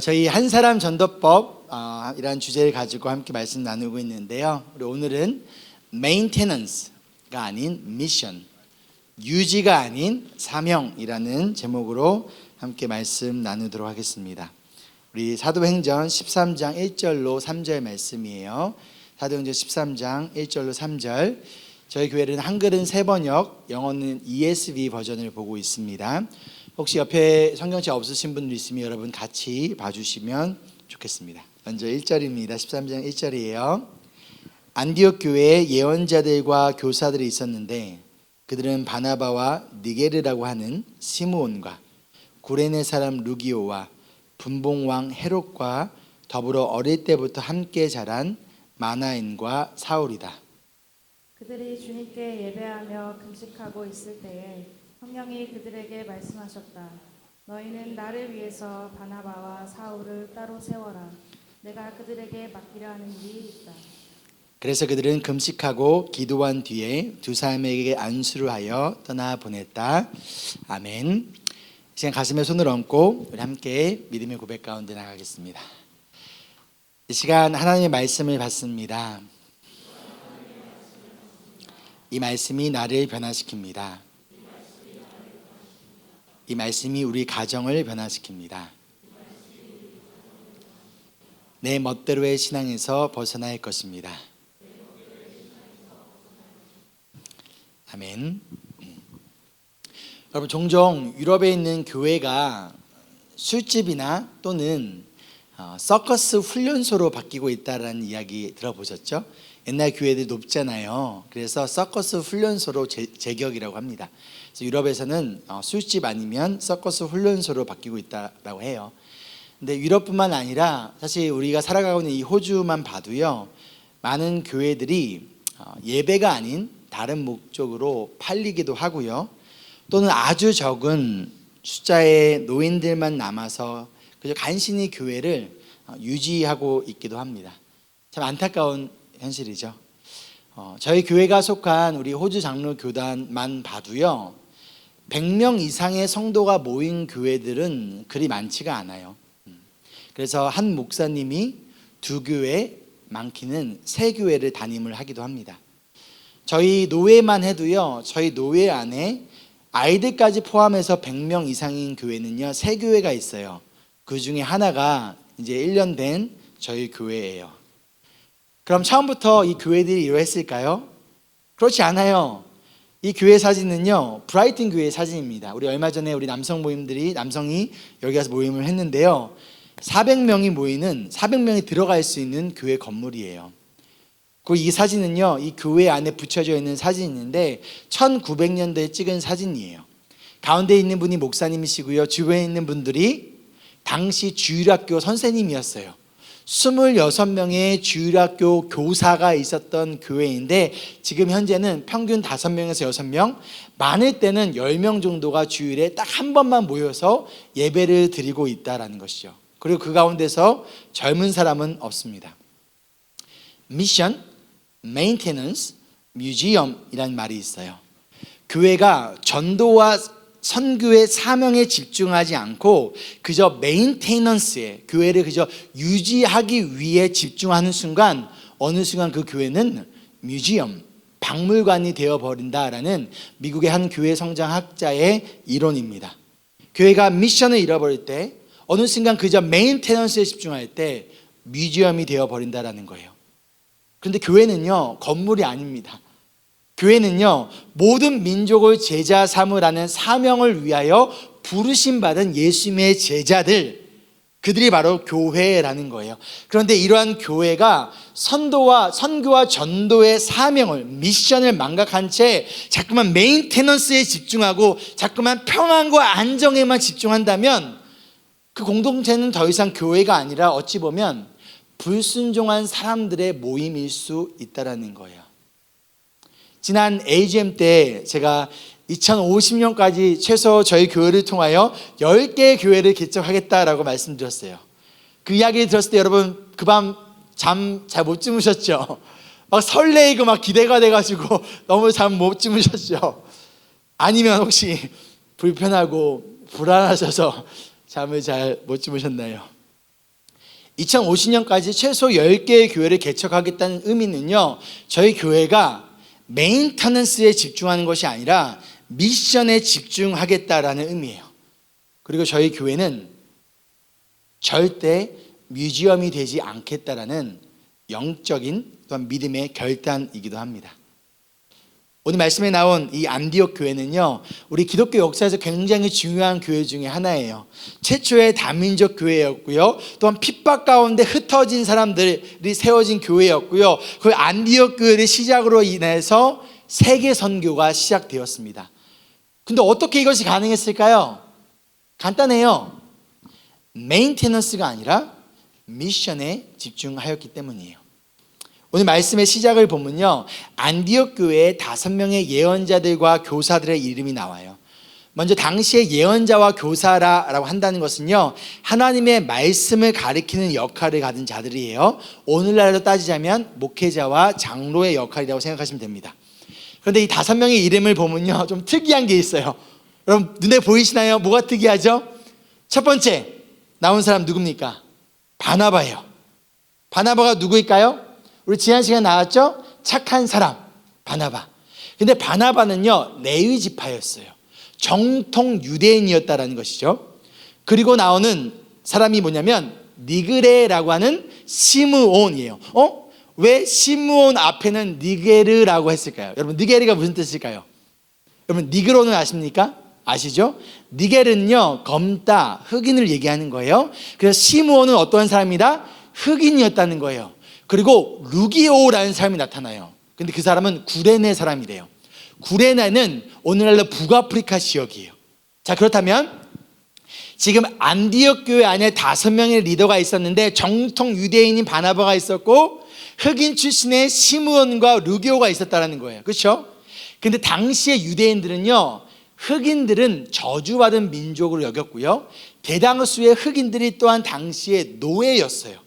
저희 한 사람 전도법 이라는 주제를 가지고 함께 말씀 나누고 있는데요. 우리 오늘은 maintenance가 아닌 미션, 유지가 아닌 사명이라는 제목으로 함께 말씀 나누도록 하겠습니다. 우리 사도행전 13장 1절로 3절 말씀이에요. 사도행전 13장 1절로 3절. 저희 교회는 한글은 세번역, 영어는 ESV 버전을 보고 있습니다. 혹시 옆에 성경책 없으신 분들 있으면 여러분 같이 봐주시면 좋겠습니다. 먼저 1절입니다. 13장 1절이에요. 안디옥 교회에 예언자들과 교사들이 있었는데 그들은 바나바와 니게르라고 하는 시므온과 구레네 사람 루기오와 분봉왕 헤롯과 더불어 어릴 때부터 함께 자란 마나인과 사울이다. 그들이 주님께 예배하며 금식하고 있을 때에 성령이 그들에게 말씀하셨다. 너희는 나를 위해서 바나바와 사울을 따로 세워라. 내가 그들에게 맡기려 하는 일이 있다. 그래서 그들은 금식하고 기도한 뒤에 두 사람에게 안수를 하여 떠나 보냈다. 아멘. 이 시간 가슴에 손을 얹고 우리 함께 믿음의 고백 가운데 나가겠습니다. 이 시간 하나님의 말씀을 받습니다. 이 말씀이 나를 변화시킵니다. 이 말씀이 우리 가정을 변화시킵니다. 내 멋대로의 신앙에서 벗어날 것입니다. 아멘. 여러분, 종종 유럽에 있는 교회가 술집이나 또는 서커스 훈련소로 바뀌고 있다는 이야기 들어보셨죠? 옛날 교회들이 높잖아요. 그래서 서커스 훈련소로 제격이라고 합니다. 그래서 유럽에서는 술집 아니면 서커스 훈련소로 바뀌고 있다고 해요. 근데 유럽뿐만 아니라 사실 우리가 살아가고 있는 이 호주만 봐도요, 많은 교회들이 예배가 아닌 다른 목적으로 팔리기도 하고요, 또는 아주 적은 숫자의 노인들만 남아서 그저 간신히 교회를 유지하고 있기도 합니다. 참 안타까운 현실이죠. 저희 교회가 속한 우리 호주 장로 교단만 봐도요, 100명 이상의 성도가 모인 교회들은 그리 많지가 않아요. 그래서 한 목사님이 두 교회, 많기는 세 교회를 담임을 하기도 합니다. 저희 노회만 해도요, 저희 노회 안에 아이들까지 포함해서 100명 이상인 교회는요, 세 교회가 있어요. 그 중에 하나가 이제 1년 된 저희 교회예요. 그럼 처음부터 이 교회들이 이러했을까요? 그렇지 않아요. 이 교회 사진은요, 브라이튼 교회 사진입니다. 우리 얼마 전에 우리 남성이 여기 가서 모임을 했는데요, 400명이 들어갈 수 있는 교회 건물이에요. 그리고 이 사진은요, 이 교회 안에 붙여져 있는 사진인데 1900년대에 찍은 사진이에요. 가운데 있는 분이 목사님이시고요, 주변에 있는 분들이 당시 주일학교 선생님이었어요. 26명의 주일학교 교사가 있었던 교회인데 지금 현재는 평균 5명에서 6명, 많을 때는 10명 정도가 주일에 딱 한 번만 모여서 예배를 드리고 있다는 것이죠. 그리고 그 가운데서 젊은 사람은 없습니다. 미션, 메인테넌스, 뮤지엄이라는 말이 있어요. 교회가 전도와 선교의 사명에 집중하지 않고 그저 메인테넌스에, 교회를 그저 유지하기 위해 집중하는 순간, 어느 순간 그 교회는 뮤지엄, 박물관이 되어버린다라는 미국의 한 교회 성장학자의 이론입니다. 교회가 미션을 잃어버릴 때, 어느 순간 그저 메인테넌스에 집중할 때 뮤지엄이 되어버린다라는 거예요. 그런데 교회는요, 건물이 아닙니다. 교회는요, 모든 민족을 제자 삼으라는 사명을 위하여 부르심받은 예수님의 제자들, 그들이 바로 교회라는 거예요. 그런데 이러한 교회가 선교와 전도의 사명을, 미션을 망각한 채 자꾸만 메인테넌스에 집중하고 자꾸만 평안과 안정에만 집중한다면 그 공동체는 더 이상 교회가 아니라 어찌 보면 불순종한 사람들의 모임일 수 있다는 거예요. 지난 AGM 때 제가 2050년까지 최소 저희 교회를 통하여 10개의 교회를 개척하겠다라고 말씀드렸어요. 그 이야기를 들었을 때 여러분 그 밤 잠 잘 못 주무셨죠? 막 설레이고 막 기대가 돼가지고 너무 잠 못 주무셨죠? 아니면 혹시 불편하고 불안하셔서 잠을 잘 못 주무셨나요? 2050년까지 최소 10개의 교회를 개척하겠다는 의미는요, 저희 교회가 메인터넌스에 집중하는 것이 아니라 미션에 집중하겠다라는 의미예요. 그리고 저희 교회는 절대 뮤지엄이 되지 않겠다라는 영적인 또한 믿음의 결단이기도 합니다. 오늘 말씀에 나온 이 안디옥 교회는요, 우리 기독교 역사에서 굉장히 중요한 교회 중에 하나예요. 최초의 다민족 교회였고요, 또한 핍박 가운데 흩어진 사람들이 세워진 교회였고요, 그 안디옥 교회를 시작으로 인해서 세계 선교가 시작되었습니다. 근데 어떻게 이것이 가능했을까요? 간단해요. 메인테넌스가 아니라 미션에 집중하였기 때문이에요. 오늘 말씀의 시작을 보면요, 안디옥 교회에 5명의 예언자들과 교사들의 이름이 나와요. 먼저 당시에 예언자와 교사라고 한다는 것은요, 하나님의 말씀을 가리키는 역할을 가진 자들이에요. 오늘날로 따지자면 목회자와 장로의 역할이라고 생각하시면 됩니다. 그런데 이 5명의 이름을 보면요, 좀 특이한 게 있어요. 여러분 눈에 보이시나요? 뭐가 특이하죠? 첫 번째 나온 사람 누굽니까? 바나바예요. 바나바가 누구일까요? 우리 지난 시간에 나왔죠? 착한 사람, 바나바. 근데 바나바는요, 레위 지파였어요. 정통 유대인이었다라는 것이죠. 그리고 나오는 사람이 뭐냐면 니그레라고 하는 시므온이에요. 왜 시므온 앞에는 니게르라고 했을까요? 여러분 니게르가 무슨 뜻일까요? 여러분 니그로는 아십니까? 아시죠? 니게르는요, 검다, 흑인을 얘기하는 거예요. 그래서 시므온은 어떤 사람이다? 흑인이었다는 거예요. 그리고 루기오라는 사람이 나타나요. 근데 그 사람은 구레네 사람이래요. 구레네는 오늘날로 북아프리카 지역이에요. 자, 그렇다면 지금 안디옥 교회 안에 5명의 리더가 있었는데 정통 유대인인 바나바가 있었고 흑인 출신의 시므온과 루기오가 있었다는 거예요. 그렇죠? 근데 당시의 유대인들은요, 흑인들은 저주받은 민족으로 여겼고요, 대다수의 흑인들이 또한 당시의 노예였어요.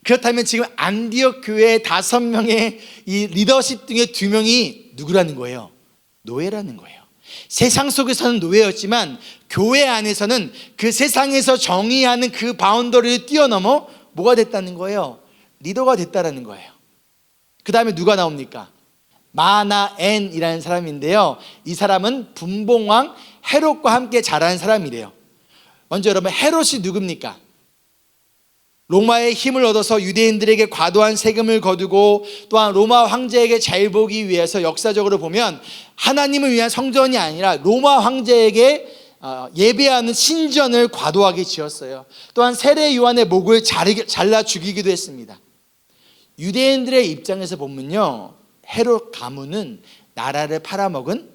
그렇다면 지금 안디옥 교회의 5명의 이 리더십 중에 2명이 누구라는 거예요? 노예라는 거예요. 세상 속에서는 노예였지만 교회 안에서는 그 세상에서 정의하는 그 바운더리를 뛰어넘어 뭐가 됐다는 거예요? 리더가 됐다라는 거예요. 그 다음에 누가 나옵니까? 마나엔이라는 사람인데요, 이 사람은 분봉왕 헤롯과 함께 자란 사람이래요. 먼저 여러분, 헤롯이 누굽니까? 로마의 힘을 얻어서 유대인들에게 과도한 세금을 거두고 또한 로마 황제에게 잘 보기 위해서 역사적으로 보면 하나님을 위한 성전이 아니라 로마 황제에게 예배하는 신전을 과도하게 지었어요. 또한 세례 요한의 목을 잘라 죽이기도 했습니다. 유대인들의 입장에서 보면요, 헤롯 가문은 나라를 팔아먹은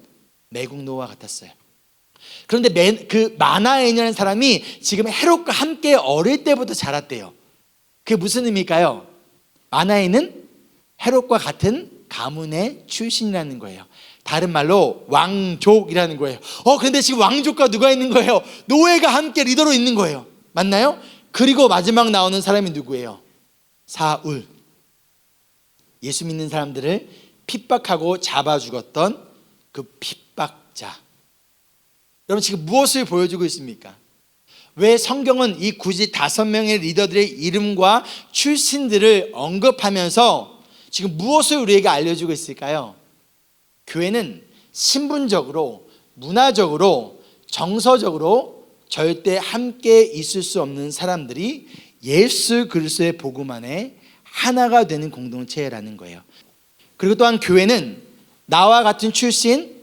매국노와 같았어요. 그런데 그 마나엔이라는 사람이 지금 헤롯과 함께 어릴 때부터 자랐대요. 그게 무슨 의미일까요? 마나엔은 헤롯과 같은 가문의 출신이라는 거예요. 다른 말로 왕족이라는 거예요. 그런데 지금 왕족과 누가 있는 거예요? 노예가 함께 리더로 있는 거예요. 맞나요? 그리고 마지막 나오는 사람이 누구예요? 사울. 예수 믿는 사람들을 핍박하고 잡아 죽었던 그 핍박자. 여러분 지금 무엇을 보여주고 있습니까? 왜 성경은 이 굳이 5명의 리더들의 이름과 출신들을 언급하면서 지금 무엇을 우리에게 알려주고 있을까요? 교회는 신분적으로, 문화적으로, 정서적으로 절대 함께 있을 수 없는 사람들이 예수 그리스도의 복음 안에 하나가 되는 공동체라는 거예요. 그리고 또한 교회는 나와 같은 출신,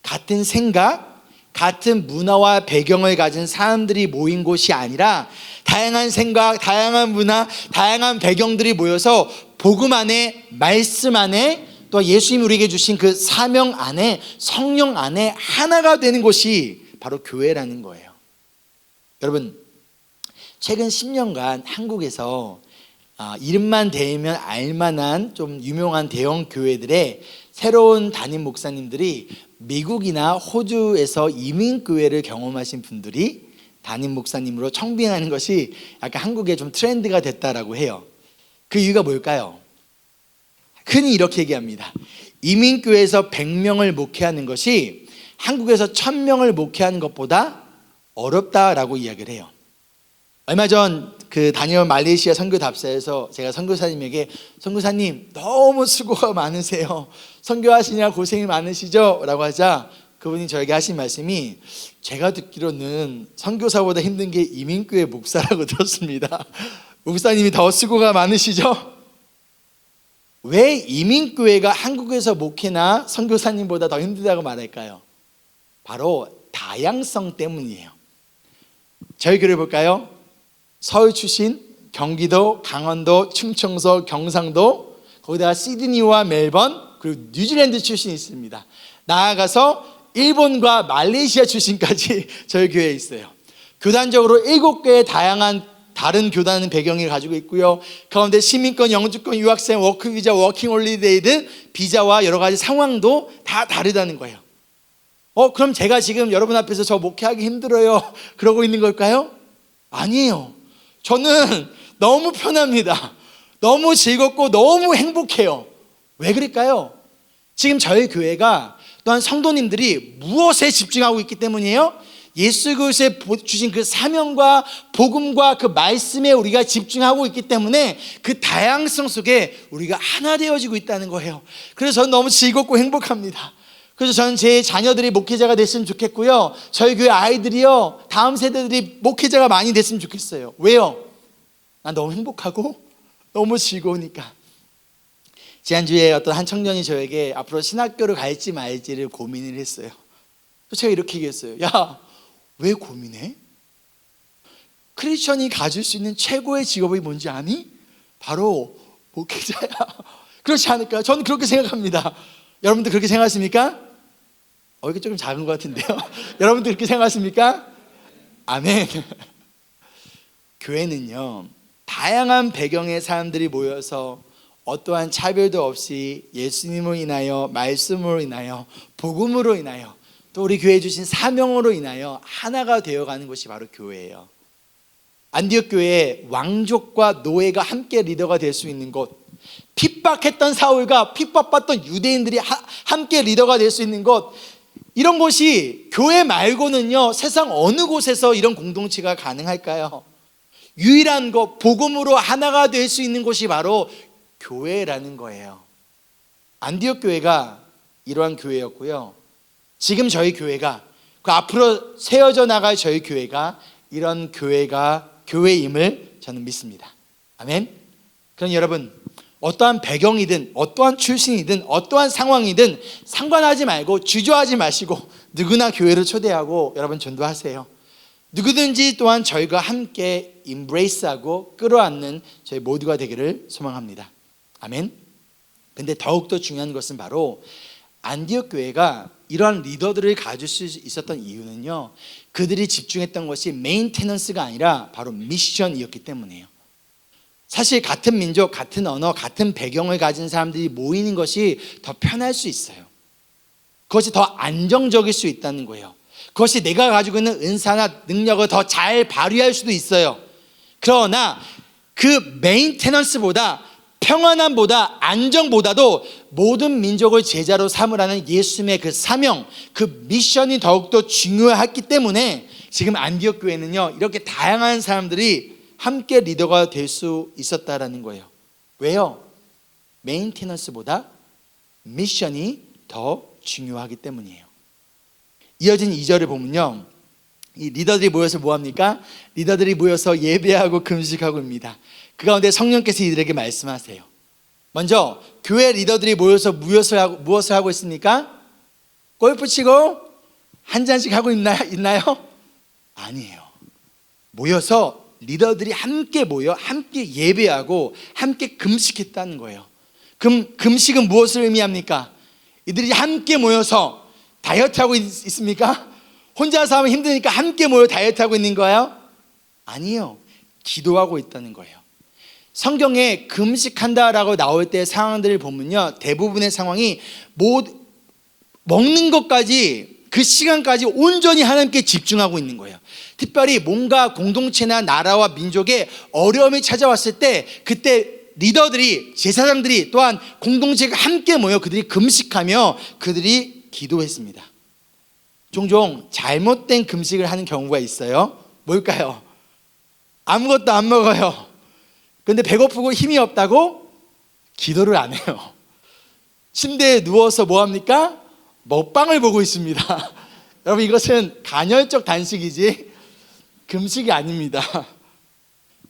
같은 생각, 같은 문화와 배경을 가진 사람들이 모인 곳이 아니라 다양한 생각, 다양한 문화, 다양한 배경들이 모여서 복음 안에, 말씀 안에, 또 예수님이 우리에게 주신 그 사명 안에, 성령 안에 하나가 되는 곳이 바로 교회라는 거예요. 여러분, 최근 10년간 한국에서 이름만 대면 알만한 좀 유명한 대형 교회들의 새로운 담임 목사님들이 미국이나 호주에서 이민교회를 경험하신 분들이 담임 목사님으로 청빙하는 것이 약간 한국에 좀 트렌드가 됐다라고 해요. 그 이유가 뭘까요? 흔히 이렇게 얘기합니다. 이민교회에서 100명을 목회하는 것이 한국에서 1000명을 목회하는 것보다 어렵다라고 이야기를 해요. 얼마 전 다녀온 말레이시아 선교 답사에서 제가 선교사님에게 선교사님 너무 수고가 많으세요. 선교하시냐 고생이 많으시죠? 라고 하자 그분이 저에게 하신 말씀이 제가 듣기로는 선교사보다 힘든 게 이민교회 목사라고 들었습니다. 목사님이 더 수고가 많으시죠? 왜 이민교회가 한국에서 목회나 선교사님보다 더 힘들다고 말할까요? 바로 다양성 때문이에요. 저희 교회 볼까요? 서울 출신, 경기도, 강원도, 충청도, 경상도, 거기다가 시드니와 멜번, 그리고 뉴질랜드 출신이 있습니다. 나아가서 일본과 말레이시아 출신까지 저희 교회에 있어요. 교단적으로 7개의 다양한 다른 교단 배경을 가지고 있고요. 가운데 시민권, 영주권, 유학생, 워크비자, 워킹홀리데이 등 비자와 여러 가지 상황도 다 다르다는 거예요. 그럼 제가 지금 여러분 앞에서 저 목회하기 힘들어요 그러고 있는 걸까요? 아니에요. 저는 너무 편합니다. 너무 즐겁고 너무 행복해요. 왜 그럴까요? 지금 저희 교회가 또한 성도님들이 무엇에 집중하고 있기 때문이에요? 예수 그리스도의 주신 그 사명과 복음과 그 말씀에 우리가 집중하고 있기 때문에 그 다양성 속에 우리가 하나 되어지고 있다는 거예요. 그래서 저는 너무 즐겁고 행복합니다. 그래서 저는 제 자녀들이 목회자가 됐으면 좋겠고요. 저희 교회 아이들이요, 다음 세대들이 목회자가 많이 됐으면 좋겠어요. 왜요? 난 너무 행복하고 너무 즐거우니까. 지난주에 어떤 한 청년이 저에게 앞으로 신학교를 갈지 말지를 고민을 했어요. 제가 이렇게 얘기했어요. 야, 왜 고민해? 크리스천이 가질 수 있는 최고의 직업이 뭔지 아니? 바로 목회자야. 그렇지 않을까요? 저는 그렇게 생각합니다. 여러분들 그렇게 생각하십니까? 이게 조금 작은 것 같은데요. 여러분들 그렇게 생각하십니까? 아멘. 교회는요, 다양한 배경의 사람들이 모여서 어떠한 차별도 없이 예수님으로 인하여, 말씀으로 인하여, 복음으로 인하여, 또 우리 교회에 주신 사명으로 인하여 하나가 되어가는 것이 바로 교회예요. 안디옥 교회에 왕족과 노예가 함께 리더가 될 수 있는 곳, 핍박했던 사울과 핍박받던 유대인들이 함께 리더가 될 수 있는 곳, 이런 곳이 교회 말고는요 세상 어느 곳에서 이런 공동체가 가능할까요? 유일한 것, 복음으로 하나가 될 수 있는 곳이 바로 교회라는 거예요. 안디옥 교회가 이러한 교회였고요, 지금 저희 교회가, 그 앞으로 세워져 나갈 저희 교회가 이런 교회임을 저는 믿습니다. 아멘. 그럼 여러분, 어떠한 배경이든 어떠한 출신이든 어떠한 상황이든 상관하지 말고 주저하지 마시고 누구나 교회를 초대하고 여러분 전도하세요. 누구든지 또한 저희가 함께 임브레이스하고 끌어안는 저희 모두가 되기를 소망합니다. 아멘. 근데 더욱더 중요한 것은 바로 안디옥 교회가 이러한 리더들을 가질 수 있었던 이유는요, 그들이 집중했던 것이 메인테넌스가 아니라 바로 미션이었기 때문이에요. 사실 같은 민족, 같은 언어, 같은 배경을 가진 사람들이 모이는 것이 더 편할 수 있어요. 그것이 더 안정적일 수 있다는 거예요. 그것이 내가 가지고 있는 은사나 능력을 더 잘 발휘할 수도 있어요. 그러나 그 메인테넌스보다, 평안함보다, 안정보다도 모든 민족을 제자로 삼으라는 예수님의 그 사명, 그 미션이 더욱더 중요했기 때문에 지금 안디옥 교회는요, 이렇게 다양한 사람들이 함께 리더가 될 수 있었다라는 거예요. 왜요? 메인테넌스보다 미션이 더 중요하기 때문이에요. 이어진 2절을 보면요, 이 리더들이 모여서 뭐합니까? 리더들이 모여서 예배하고 금식하고입니다. 그 가운데 성령께서 이들에게 말씀하세요. 먼저 교회 리더들이 모여서 무엇을 하고 있습니까? 골프 치고 한 잔씩 하고 있나요? 아니에요. 모여서 리더들이 함께 모여 함께 예배하고 함께 금식했다는 거예요. 금식은 무엇을 의미합니까? 이들이 함께 모여서 다이어트하고 있습니까? 혼자서 하면 힘드니까 함께 모여 다이어트하고 있는 거예요? 아니요. 기도하고 있다는 거예요. 성경에 금식한다라고 나올 때 상황들을 보면요, 대부분의 상황이 먹는 것까지, 그 시간까지 온전히 하나님께 집중하고 있는 거예요. 특별히 뭔가 공동체나 나라와 민족에 어려움이 찾아왔을 때, 그때 리더들이, 제사장들이 또한 공동체가 함께 모여 그들이 금식하며 그들이 기도했습니다. 종종 잘못된 금식을 하는 경우가 있어요. 뭘까요? 아무것도 안 먹어요. 근데 배고프고 힘이 없다고 기도를 안 해요. 침대에 누워서 뭐 합니까? 먹방을 보고 있습니다. 여러분, 이것은 간헐적 단식이지 금식이 아닙니다.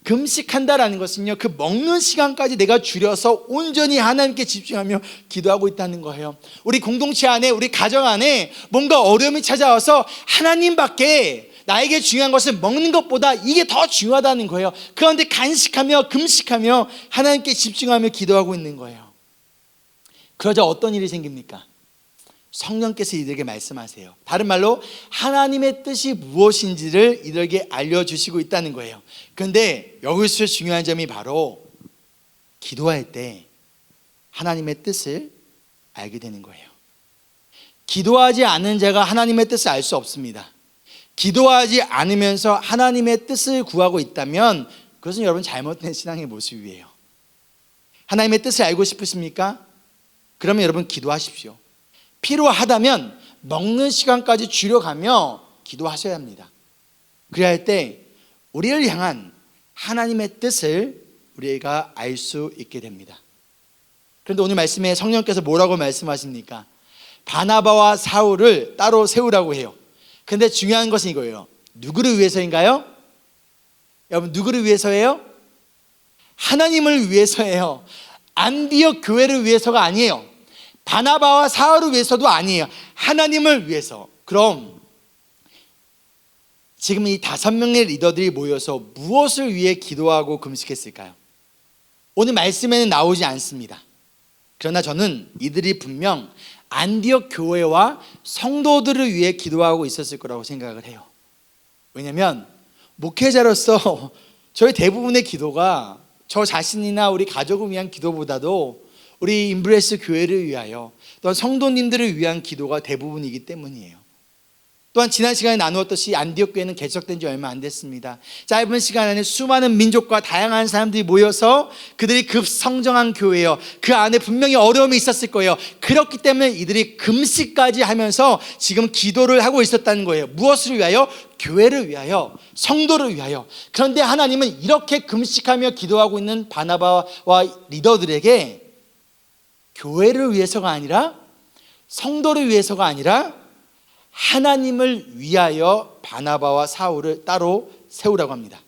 금식한다라는 것은요, 그 먹는 시간까지 내가 줄여서 온전히 하나님께 집중하며 기도하고 있다는 거예요. 우리 공동체 안에, 우리 가정 안에 뭔가 어려움이 찾아와서 하나님밖에 나에게 중요한 것은 먹는 것보다 이게 더 중요하다는 거예요. 그런데 간식하며 금식하며 하나님께 집중하며 기도하고 있는 거예요. 그러자 어떤 일이 생깁니까? 성령께서 이들에게 말씀하세요. 다른 말로 하나님의 뜻이 무엇인지를 이들에게 알려주시고 있다는 거예요. 그런데 여기서 중요한 점이 바로 기도할 때 하나님의 뜻을 알게 되는 거예요. 기도하지 않은 자가 하나님의 뜻을 알 수 없습니다. 기도하지 않으면서 하나님의 뜻을 구하고 있다면 그것은 여러분 잘못된 신앙의 모습이에요. 하나님의 뜻을 알고 싶으십니까? 그러면 여러분 기도하십시오. 필요하다면 먹는 시간까지 줄여가며 기도하셔야 합니다. 그래야 할 때 우리를 향한 하나님의 뜻을 우리가 알 수 있게 됩니다. 그런데 오늘 말씀에 성령께서 뭐라고 말씀하십니까? 바나바와 사울을 따로 세우라고 해요. 그런데 중요한 것은 이거예요. 누구를 위해서인가요? 여러분, 누구를 위해서예요? 하나님을 위해서예요. 안디옥 교회를 위해서가 아니에요. 바나바와 사울을 위해서도 아니에요. 하나님을 위해서. 그럼 지금 이 5명의 리더들이 모여서 무엇을 위해 기도하고 금식했을까요? 오늘 말씀에는 나오지 않습니다. 그러나 저는 이들이 분명 안디옥 교회와 성도들을 위해 기도하고 있었을 거라고 생각을 해요. 왜냐하면 목회자로서 저희 대부분의 기도가 저 자신이나 우리 가족을 위한 기도보다도 우리 인브레스 교회를 위하여 또한 성도님들을 위한 기도가 대부분이기 때문이에요. 또한 지난 시간에 나누었듯이 안디옥 교회는 개척된 지 얼마 안 됐습니다. 짧은 시간 안에 수많은 민족과 다양한 사람들이 모여서 그들이 급성장한 교회예요. 그 안에 분명히 어려움이 있었을 거예요. 그렇기 때문에 이들이 금식까지 하면서 지금 기도를 하고 있었다는 거예요. 무엇을 위하여? 교회를 위하여, 성도를 위하여. 그런데 하나님은 이렇게 금식하며 기도하고 있는 바나바와 리더들에게 교회를 위해서가 아니라, 성도를 위해서가 아니라 하나님을 위하여 바나바와 사울을 따로 세우라고 합니다.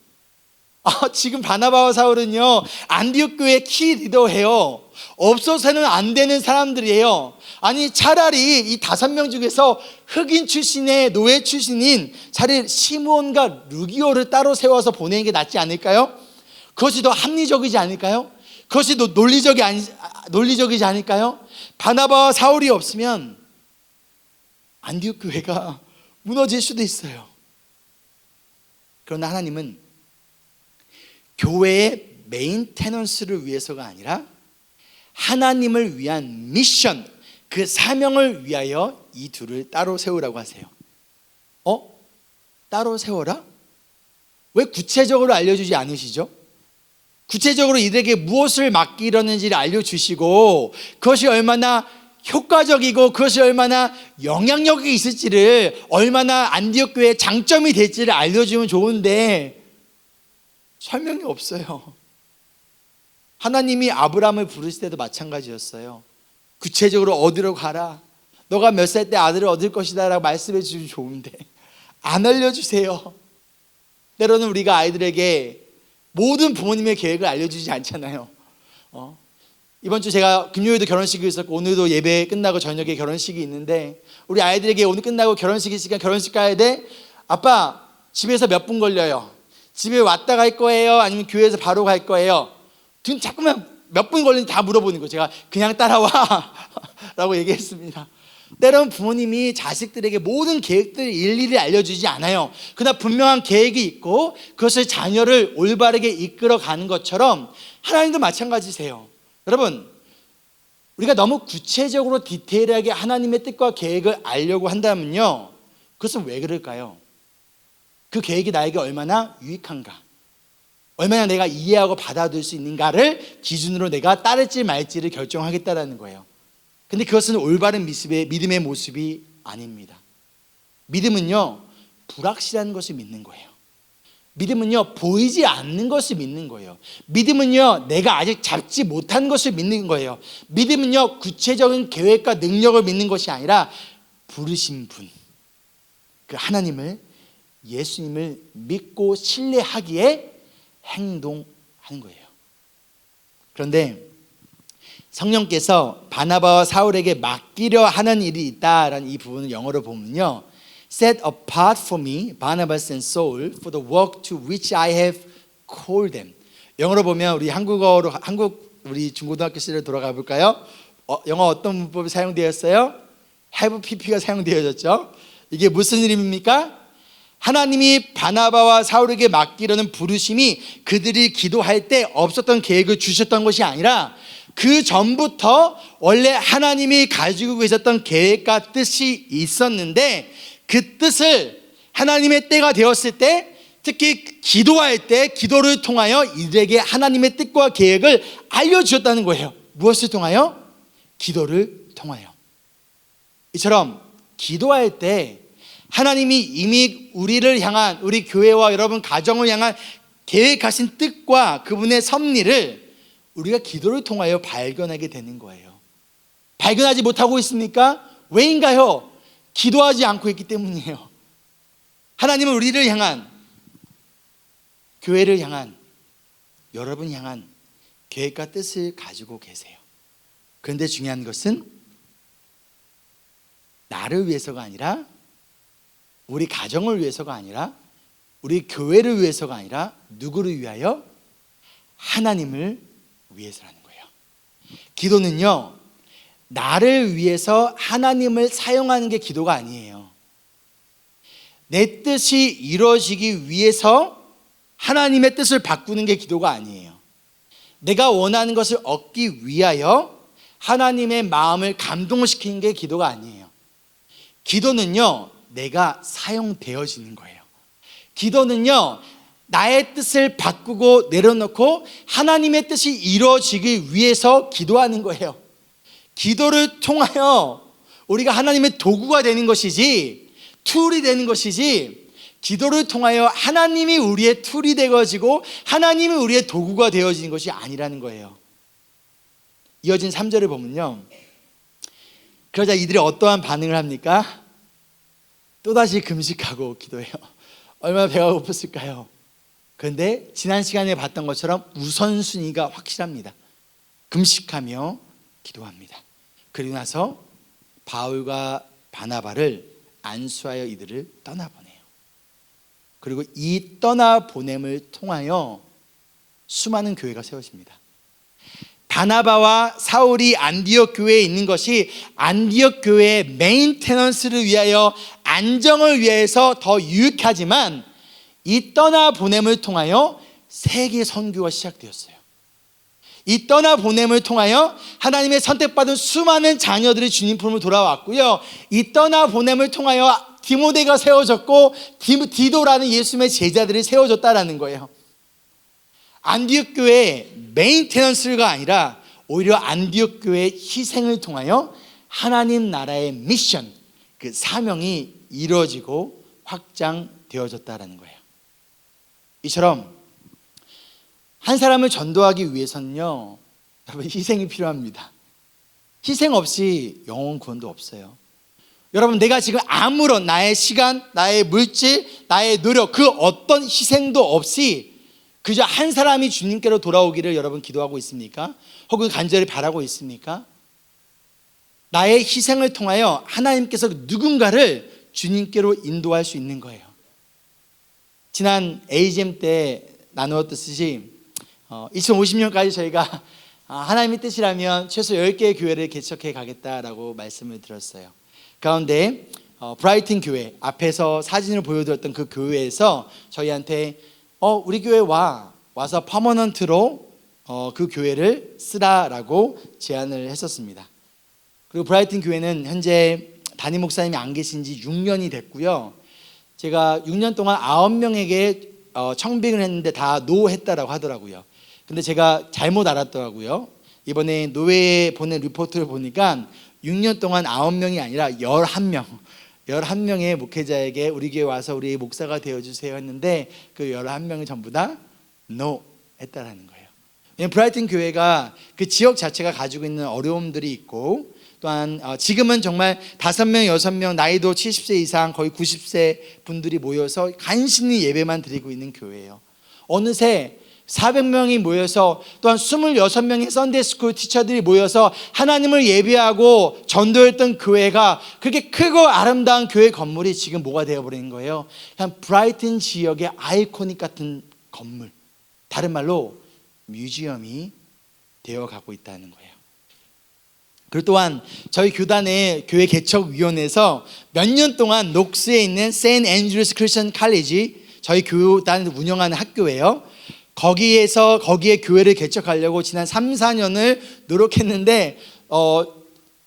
지금 바나바와 사울은요, 안디옥 교회 키 리더예요. 없어서는 안 되는 사람들이에요. 아니, 차라리 이 5명 중에서 흑인 출신의 노예 출신인 차라리 시므온과 루기오를 따로 세워서 보내는 게 낫지 않을까요? 그것이 더 합리적이지 않을까요? 그것이 더 논리적이지 않을까요? 바나바와 사울이 없으면 안디옥 교회가 무너질 수도 있어요. 그러나 하나님은 교회의 메인테넌스를 위해서가 아니라 하나님을 위한 미션, 그 사명을 위하여 이 둘을 따로 세우라고 하세요. 따로 세워라? 왜 구체적으로 알려주지 않으시죠? 구체적으로 이들에게 무엇을 맡기려는지를 알려주시고 그것이 얼마나 효과적이고 그것이 얼마나 영향력이 있을지를, 얼마나 안디옥 교회의 장점이 될지를 알려주면 좋은데 설명이 없어요. 하나님이 아브라함을 부르실 때도 마찬가지였어요. 구체적으로 어디로 가라, 너가 몇 살 때 아들을 얻을 것이다 라고 말씀해 주시면 좋은데 안 알려주세요. 때로는 우리가 아이들에게 모든 부모님의 계획을 알려주지 않잖아요. 이번 주 제가 금요일도 결혼식이 있었고 오늘도 예배 끝나고 저녁에 결혼식이 있는데 우리 아이들에게 오늘 끝나고 결혼식 있으니까 결혼식 가야 돼? 아빠 집에서 몇 분 걸려요? 집에 왔다 갈 거예요? 아니면 교회에서 바로 갈 거예요? 지금 자꾸만 몇 분 걸리는지 다 물어보는 거예요. 제가 그냥 따라와 라고 얘기했습니다. 때로는 부모님이 자식들에게 모든 계획들을 일일이 알려주지 않아요. 그러나 분명한 계획이 있고 그것을 자녀를 올바르게 이끌어가는 것처럼 하나님도 마찬가지세요. 여러분, 우리가 너무 구체적으로 디테일하게 하나님의 뜻과 계획을 알려고 한다면요, 그것은 왜 그럴까요? 그 계획이 나에게 얼마나 유익한가, 얼마나 내가 이해하고 받아들일 수 있는가를 기준으로 내가 따를지 말지를 결정하겠다라는 거예요. 근데 그것은 올바른 믿음의 모습이 아닙니다. 믿음은요, 불확실한 것을 믿는 거예요. 믿음은요, 보이지 않는 것을 믿는 거예요. 믿음은요, 내가 아직 잡지 못한 것을 믿는 거예요. 믿음은요, 구체적인 계획과 능력을 믿는 것이 아니라 부르신 분, 그 하나님을, 예수님을 믿고 신뢰하기에 행동하는 거예요. 그런데 성령께서 바나바와 사울에게 맡기려 하는 일이 있다라는 이 부분을 영어로 보면요, Set apart for me, Barnabas and Saul, for the work to which I have called them. 영어로 보면 우리 우리 중고등학교 시절에 돌아가 볼까요? 영어 어떤 문법이 사용되었어요? have pp가 사용되어졌죠. 이게 무슨 이름입니까? 하나님이 바나바와 사울에게 맡기려는 부르심이 그들이 기도할 때 없었던 계획을 주셨던 것이 아니라 그 전부터 원래 하나님이 가지고 계셨던 계획과 뜻이 있었는데, 그 뜻을 하나님의 때가 되었을 때, 특히 기도할 때 기도를 통하여 이들에게 하나님의 뜻과 계획을 알려주셨다는 거예요. 무엇을 통하여? 기도를 통하여. 이처럼 기도할 때 하나님이 이미 우리를 향한, 우리 교회와 여러분 가정을 향한 계획하신 뜻과 그분의 섭리를 우리가 기도를 통하여 발견하게 되는 거예요. 발견하지 못하고 있습니까? 왜인가요? 기도하지 않고 있기 때문이에요. 하나님은 우리를 향한, 교회를 향한, 여러분 향한 계획과 뜻을 가지고 계세요. 그런데 중요한 것은 나를 위해서가 아니라, 우리 가정을 위해서가 아니라, 우리 교회를 위해서가 아니라 누구를 위하여? 하나님을 위해서라는 거예요. 기도는요, 나를 위해서 하나님을 사용하는 게 기도가 아니에요. 내 뜻이 이루어지기 위해서 하나님의 뜻을 바꾸는 게 기도가 아니에요. 내가 원하는 것을 얻기 위하여 하나님의 마음을 감동시키는 게 기도가 아니에요. 기도는요, 내가 사용되어지는 거예요. 기도는요, 나의 뜻을 바꾸고 내려놓고 하나님의 뜻이 이루어지기 위해서 기도하는 거예요. 기도를 통하여 우리가 하나님의 도구가 되는 것이지, 툴이 되는 것이지, 기도를 통하여 하나님이 우리의 툴이 되어지고 하나님이 우리의 도구가 되어지는 것이 아니라는 거예요. 이어진 3절을 보면요, 그러자 이들이 어떠한 반응을 합니까? 또다시 금식하고 기도해요. 얼마나 배가 고팠을까요? 그런데 지난 시간에 봤던 것처럼 우선순위가 확실합니다. 금식하며 기도합니다. 그리고 나서 바울과 바나바를 안수하여 이들을 떠나보내요. 그리고 이 떠나보냄을 통하여 수많은 교회가 세워집니다. 바나바와 사울이 안디옥 교회에 있는 것이 안디옥 교회의 메인테넌스를 위하여, 안정을 위해서 더 유익하지만, 이 떠나보냄을 통하여 세계 선교가 시작되었어요. 이 떠나보냄을 통하여 하나님의 선택받은 수많은 자녀들이 주님 품으로 돌아왔고요, 이 떠나보냄을 통하여 디모데가 세워졌고 디도라는 예수님의 제자들이 세워졌다라는 거예요. 안디옥 교회의 메인테넌스가 아니라 오히려 안디옥 교회의 희생을 통하여 하나님 나라의 미션, 그 사명이 이루어지고 확장되어졌다라는 거예요. 이처럼 한 사람을 전도하기 위해서는요, 여러분, 희생이 필요합니다. 희생 없이 영혼 구원도 없어요. 여러분, 내가 지금 아무런 나의 시간, 나의 물질, 나의 노력, 그 어떤 희생도 없이 그저 한 사람이 주님께로 돌아오기를 여러분 기도하고 있습니까? 혹은 간절히 바라고 있습니까? 나의 희생을 통하여 하나님께서 누군가를 주님께로 인도할 수 있는 거예요. 지난 AGM 때 나누었듯이 2050년까지 저희가 하나님의 뜻이라면 최소 10개의 교회를 개척해 가겠다라고 말씀을 드렸어요. 가운데 브라이튼 교회, 앞에서 사진을 보여드렸던 그 교회에서 저희한테 우리 교회 와서 퍼머넌트로 그 교회를 쓰라라고 제안을 했었습니다. 그리고 브라이튼 교회는 현재 담임 목사님이 안 계신 지 6년이 됐고요. 제가 6년 동안 9명에게 청빙을 했는데 다 노했다라고 하더라고요. 근데 제가 잘못 알았더라고요. 이번에 노회에 보낸 리포트를 보니까 6년 동안 9명이 아니라 11명, 11명의 목회자에게 우리 교회 와서 우리 목사가 되어주세요 했는데 그 11명이 전부 다 NO 했다라는 거예요. 왜냐하면 브라이튼 교회가 그 지역 자체가 가지고 있는 어려움들이 있고, 또한 지금은 정말 5명, 6명 나이도 70세 이상 거의 90세 분들이 모여서 간신히 예배만 드리고 있는 교회예요. 어느새 400명이 모여서, 또한 26명의 썬데이스쿨 티처들이 모여서 하나님을 예배하고 전도했던 교회가 그렇게 크고 아름다운 교회 건물이 지금 뭐가 되어버린 거예요? 그냥 브라이튼 지역의 아이코닉 같은 건물, 다른 말로 뮤지엄이 되어가고 있다는 거예요. 그리고 또한 저희 교단의 교회 개척위원회에서 몇 년 동안 녹스에 있는 세인트 앤드루스 크리스천 칼리지, 저희 교단을 운영하는 학교예요. 거기에 교회를 개척하려고 지난 3, 4년을 노력했는데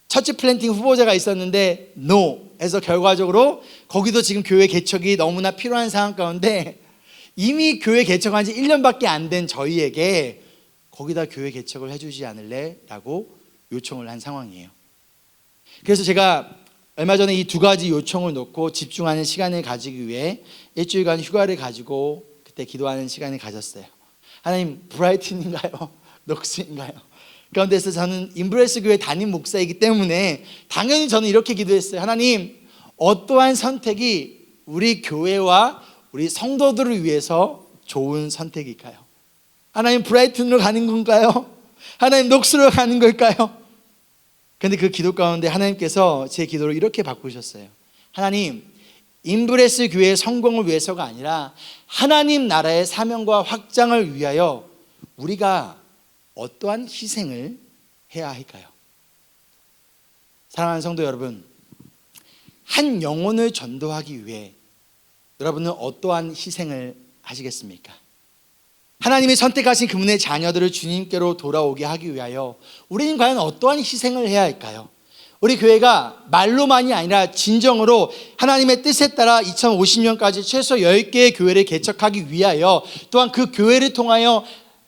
처치 플랜팅 후보자가 있었는데 NO 해서 결과적으로 거기도 지금 교회 개척이 너무나 필요한 상황 가운데 이미 교회 개척한 지 1년밖에 안 된 저희에게 거기다 교회 개척을 해주지 않을래? 라고 요청을 한 상황이에요. 그래서 제가 얼마 전에 이 두 가지 요청을 놓고 집중하는 시간을 가지기 위해 일주일간 휴가를 가지고 그때 기도하는 시간을 가졌어요. 하나님, 브라이튼인가요? 녹스인가요? 그런데서 저는 임브레스 교회 담임 목사이기 때문에 당연히 저는 이렇게 기도했어요. 하나님, 어떠한 선택이 우리 교회와 우리 성도들을 위해서 좋은 선택일까요? 하나님, 브라이튼으로 가는 건가요? 하나님, 녹스로 가는 걸까요? 그런데 그 기도 가운데 하나님께서 제 기도를 이렇게 바꾸셨어요. 하나님, 임브레스 교회의 성공을 위해서가 아니라 하나님 나라의 사명과 확장을 위하여 우리가 어떠한 희생을 해야 할까요? 사랑하는 성도 여러분, 한 영혼을 전도하기 위해 여러분은 어떠한 희생을 하시겠습니까? 하나님이 선택하신 그분의 자녀들을 주님께로 돌아오게 하기 위하여 우리는 과연 어떠한 희생을 해야 할까요? 우리 교회가 말로만이 아니라 진정으로 하나님의 뜻에 따라 2050년까지 최소 10개의 교회를 개척하기 위하여, 또한 그 교회를 통하여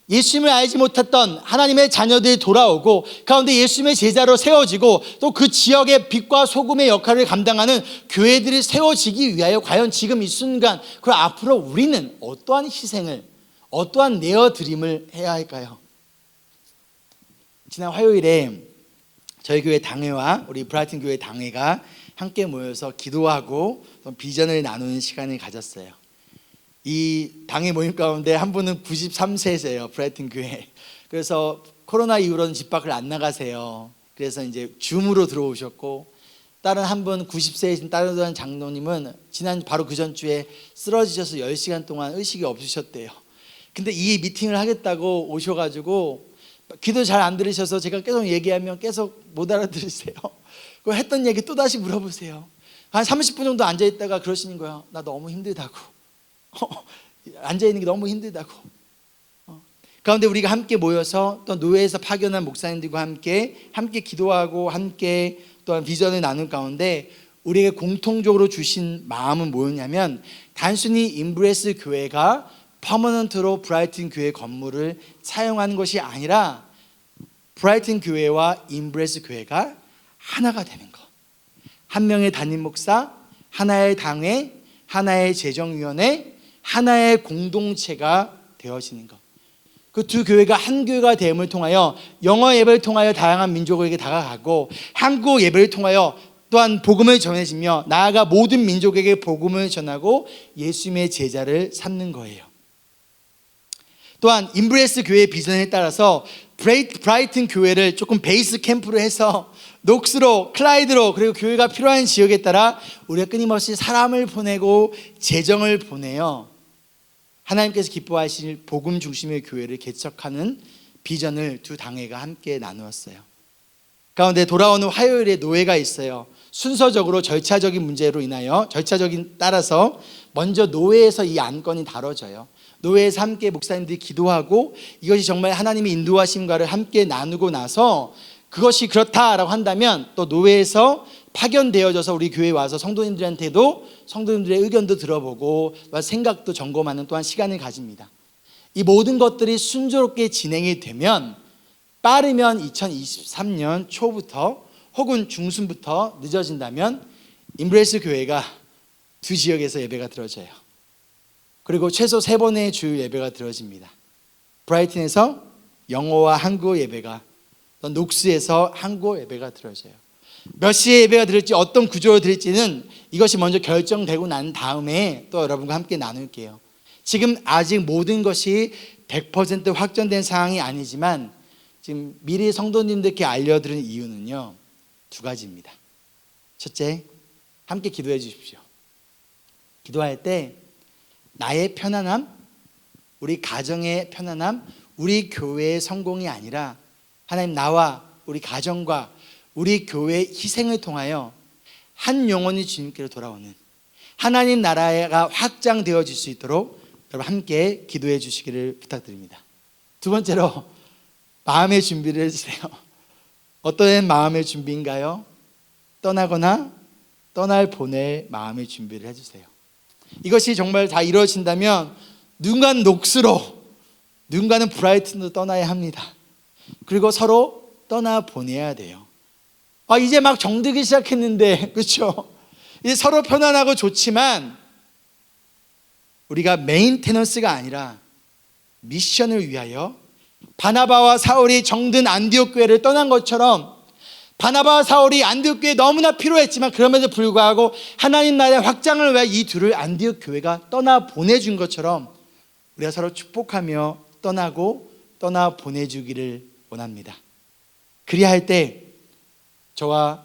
예수님을 알지 못했던 하나님의 자녀들이 돌아오고 가운데 예수님의 제자로 세워지고 또 그 지역의 빛과 소금의 역할을 감당하는 교회들이 세워지기 위하여 과연 지금 이 순간, 그 앞으로 우리는 어떠한 희생을, 어떠한 내어드림을 해야 할까요? 지난 화요일에 저희 교회 당회와 우리 브라이튼 교회 당회가 함께 모여서 기도하고 비전을 나누는 시간을 가졌어요. 이 당회 모임 가운데 한 분은 93세세요. 브라이튼 교회. 그래서 코로나 이후로는 집 밖을 안 나가세요. 그래서 이제 줌으로 들어오셨고, 다른 한 분 90세이신 다른 장로님은 지난 바로 그 전주에 쓰러지셔서 10시간 동안 의식이 없으셨대요. 근데 이 미팅을 하겠다고 오셔가지고 기도 잘 안 들으셔서 제가 계속 얘기하면 계속 못 알아들으세요. 그 했던 얘기 또 다시 물어보세요. 한 30분 정도 앉아있다가 그러시는 거예요. 나 너무 힘들다고. 앉아있는 게 너무 힘들다고. 그런데 우리가 함께 모여서 또 노예에서 파견한 목사님들과 함께 기도하고 함께 또한 비전을 나눈 가운데 우리에게 공통적으로 주신 마음은 뭐였냐면, 단순히 임브레스 교회가 퍼머넌트로 브라이튼 교회 건물을 사용하는 것이 아니라 브라이튼 교회와 임브레스 교회가 하나가 되는 것. 한 명의 담임 목사, 하나의 당회, 하나의 재정위원회, 하나의 공동체가 되어지는 것. 그 두 교회가 한 교회가 됨을 통하여 영어 예배를 통하여 다양한 민족에게 다가가고, 한국 예배를 통하여 또한 복음을 전해지며 나아가 모든 민족에게 복음을 전하고 예수님의 제자를 삼는 거예요. 또한 임브레스 교회의 비전에 따라서 브라이튼 교회를 조금 베이스 캠프로 해서 녹스로, 클라이드로, 그리고 교회가 필요한 지역에 따라 우리가 끊임없이 사람을 보내고 재정을 보내요. 하나님께서 기뻐하실 복음 중심의 교회를 개척하는 비전을 두 당회가 함께 나누었어요. 가운데 돌아오는 화요일에 노예가 있어요. 순서적으로 절차적인 문제로 인하여 따라서 먼저 노예에서 이 안건이 다뤄져요. 노예에서 함께 목사님들이 기도하고 이것이 정말 하나님의 인도하심과를 함께 나누고 나서 그것이 그렇다라고 한다면 또 노예에서 파견되어져서 우리 교회에 와서 성도님들한테도 성도님들의 의견도 들어보고 생각도 점검하는 또한 시간을 가집니다. 이 모든 것들이 순조롭게 진행이 되면 빠르면 2023년 초부터 혹은 중순부터, 늦어진다면 임브레스 교회가 두 지역에서 예배가 드려져요. 그리고 최소 3번의 주일 예배가 드려집니다. 브라이튼에서 영어와 한국어 예배가, 또 녹스에서 한국어 예배가 드려져요. 몇 시에 예배가 드릴지, 어떤 구조로 드릴지는 이것이 먼저 결정되고 난 다음에 또 여러분과 함께 나눌게요. 지금 아직 모든 것이 100% 확정된 상황이 아니지만 지금 미리 성도님들께 알려드리는 이유는요, 2가지입니다. 첫째, 함께 기도해 주십시오. 기도할 때 나의 편안함, 우리 가정의 편안함, 우리 교회의 성공이 아니라 하나님, 나와 우리 가정과 우리 교회의 희생을 통하여 한 영혼이 주님께로 돌아오는 하나님 나라가 확장되어질 수 있도록 여러분 함께 기도해 주시기를 부탁드립니다. 2번째로 마음의 준비를 해주세요. 어떤 마음의 준비인가요? 떠나거나 떠날 보낼 마음의 준비를 해주세요. 이것이 정말 다 이루어진다면 누군가는 녹스로, 누군가는 브라이튼으로 떠나야 합니다. 그리고 서로 떠나 보내야 돼요. 이제 막 정들기 시작했는데, 그렇죠? 이제 서로 편안하고 좋지만 우리가 메인테너스가 아니라 미션을 위하여 바나바와 사울이 정든 안디옥 교회를 떠난 것처럼, 바나바와 사울이 안디옥 교회에 너무나 필요했지만 그럼에도 불구하고 하나님 나라의 확장을 위해 이 둘을 안디옥 교회가 떠나 보내준 것처럼 우리가 서로 축복하며 떠나고 떠나 보내주기를 원합니다. 그리할 때 저와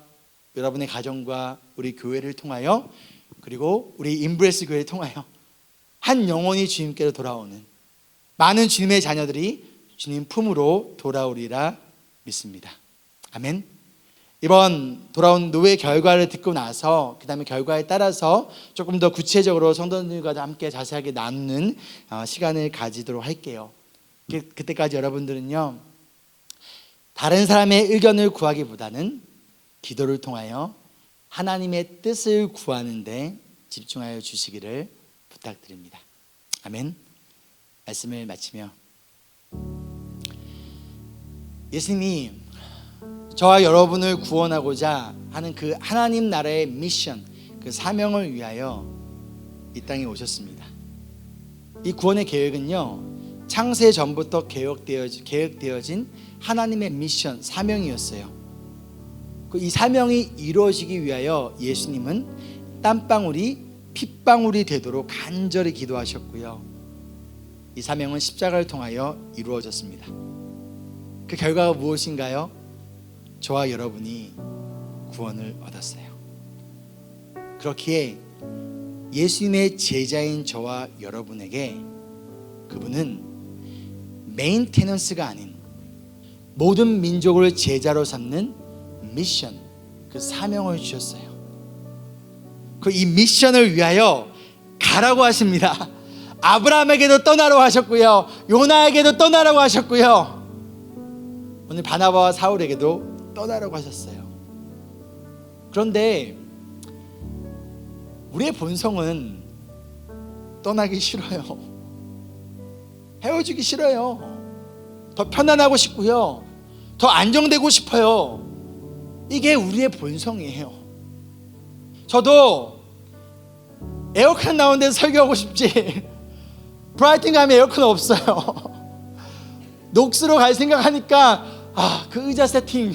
여러분의 가정과 우리 교회를 통하여, 그리고 우리 임브레스 교회를 통하여 한 영혼이 주님께로 돌아오는 많은 주님의 자녀들이 주님 품으로 돌아오리라 믿습니다. 아멘. 이번 돌아온 노회 결과를 듣고 나서 그 다음에 결과에 따라서 조금 더 구체적으로 성도님과 함께 자세하게 나누는 시간을 가지도록 할게요. 그때까지 여러분들은요, 다른 사람의 의견을 구하기보다는 기도를 통하여 하나님의 뜻을 구하는 데 집중하여 주시기를 부탁드립니다. 아멘. 말씀을 마치며, 예수님이 저와 여러분을 구원하고자 하는 그 하나님 나라의 미션, 그 사명을 위하여 이 땅에 오셨습니다. 이 구원의 계획은요, 창세 전부터 계획되어진 하나님의 미션, 사명이었어요. 이 사명이 이루어지기 위하여 예수님은 땀방울이 핏방울이 되도록 간절히 기도하셨고요, 이 사명은 십자가를 통하여 이루어졌습니다. 그 결과가 무엇인가요? 저와 여러분이 구원을 얻었어요. 그렇기에 예수님의 제자인 저와 여러분에게 그분은 메인테넌스가 아닌 모든 민족을 제자로 삼는 미션, 그 사명을 주셨어요. 이 미션을 위하여 가라고 하십니다. 아브라함에게도 떠나라고 하셨고요, 요나에게도 떠나라고 하셨고요, 오늘 바나바와 사울에게도 떠나라고 하셨어요. 그런데 우리의 본성은 떠나기 싫어요. 헤어지기 싫어요. 더 편안하고 싶고요, 더 안정되고 싶어요. 이게 우리의 본성이에요. 저도 에어컨 나온 데서 설교하고 싶지, 브라이튼 가면 에어컨 없어요. 녹스로 갈 생각하니까 그 의자 세팅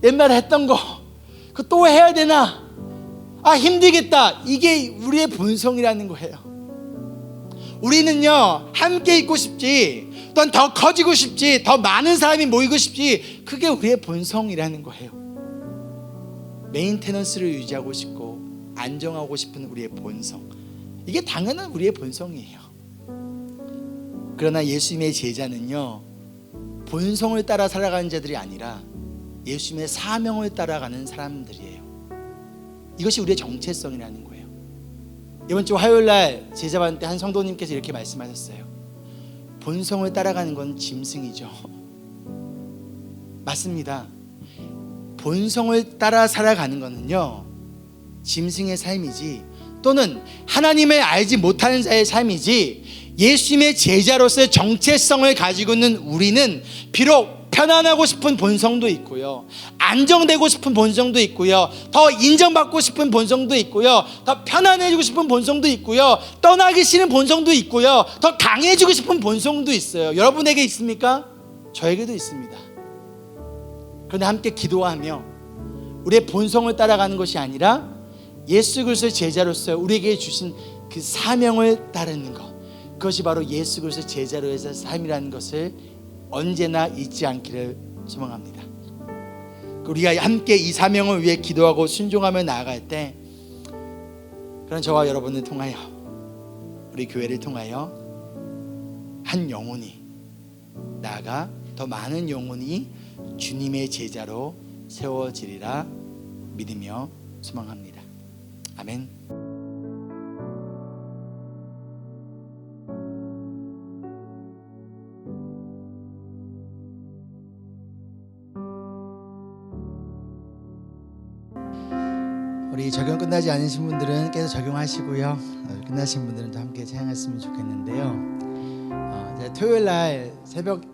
옛날에 했던 거 그거 또 해야 되나, 힘들겠다. 이게 우리의 본성이라는 거예요. 우리는요, 함께 있고 싶지, 또한 더 커지고 싶지, 더 많은 사람이 모이고 싶지, 그게 우리의 본성이라는 거예요. 메인테넌스를 유지하고 싶고 안정하고 싶은 우리의 본성, 이게 당연한 우리의 본성이에요. 그러나 예수님의 제자는요, 본성을 따라 살아가는 자들이 아니라 예수님의 사명을 따라가는 사람들이에요. 이것이 우리의 정체성이라는 거예요. 이번 주 화요일날 제자반 때 한 성도님께서 이렇게 말씀하셨어요. 본성을 따라가는 건 짐승이죠. 맞습니다. 본성을 따라 살아가는 거는요, 짐승의 삶이지, 또는 하나님을 알지 못하는 자의 삶이지, 예수님의 제자로서의 정체성을 가지고 있는 우리는 비록 편안하고 싶은 본성도 있고요, 안정되고 싶은 본성도 있고요, 더 인정받고 싶은 본성도 있고요, 더 편안해지고 싶은 본성도 있고요, 떠나기 싫은 본성도 있고요, 더 강해지고 싶은 본성도 있어요. 여러분에게 있습니까? 저에게도 있습니다. 그런데 함께 기도하며 우리의 본성을 따라가는 것이 아니라 예수 그리스도의 제자로서 우리에게 주신 그 사명을 따르는 것, 그것이 바로 예수 그리스도의 제자로의 삶이라는 것을 언제나 잊지 않기를 소망합니다. 우리가 함께 이 사명을 위해 기도하고 순종하며 나아갈 때, 그런 저와 여러분을 통하여, 우리 교회를 통하여 한 영혼이, 나아가 더 많은 영혼이 주님의 제자로 세워지리라 믿으며 소망합니다. 아멘. 우리 적용 끝나지 않으신 분들은 계속 적용하시고요, 끝나신 분들은 또 함께 찬양했으면 좋겠는데요. 제가 토요일 날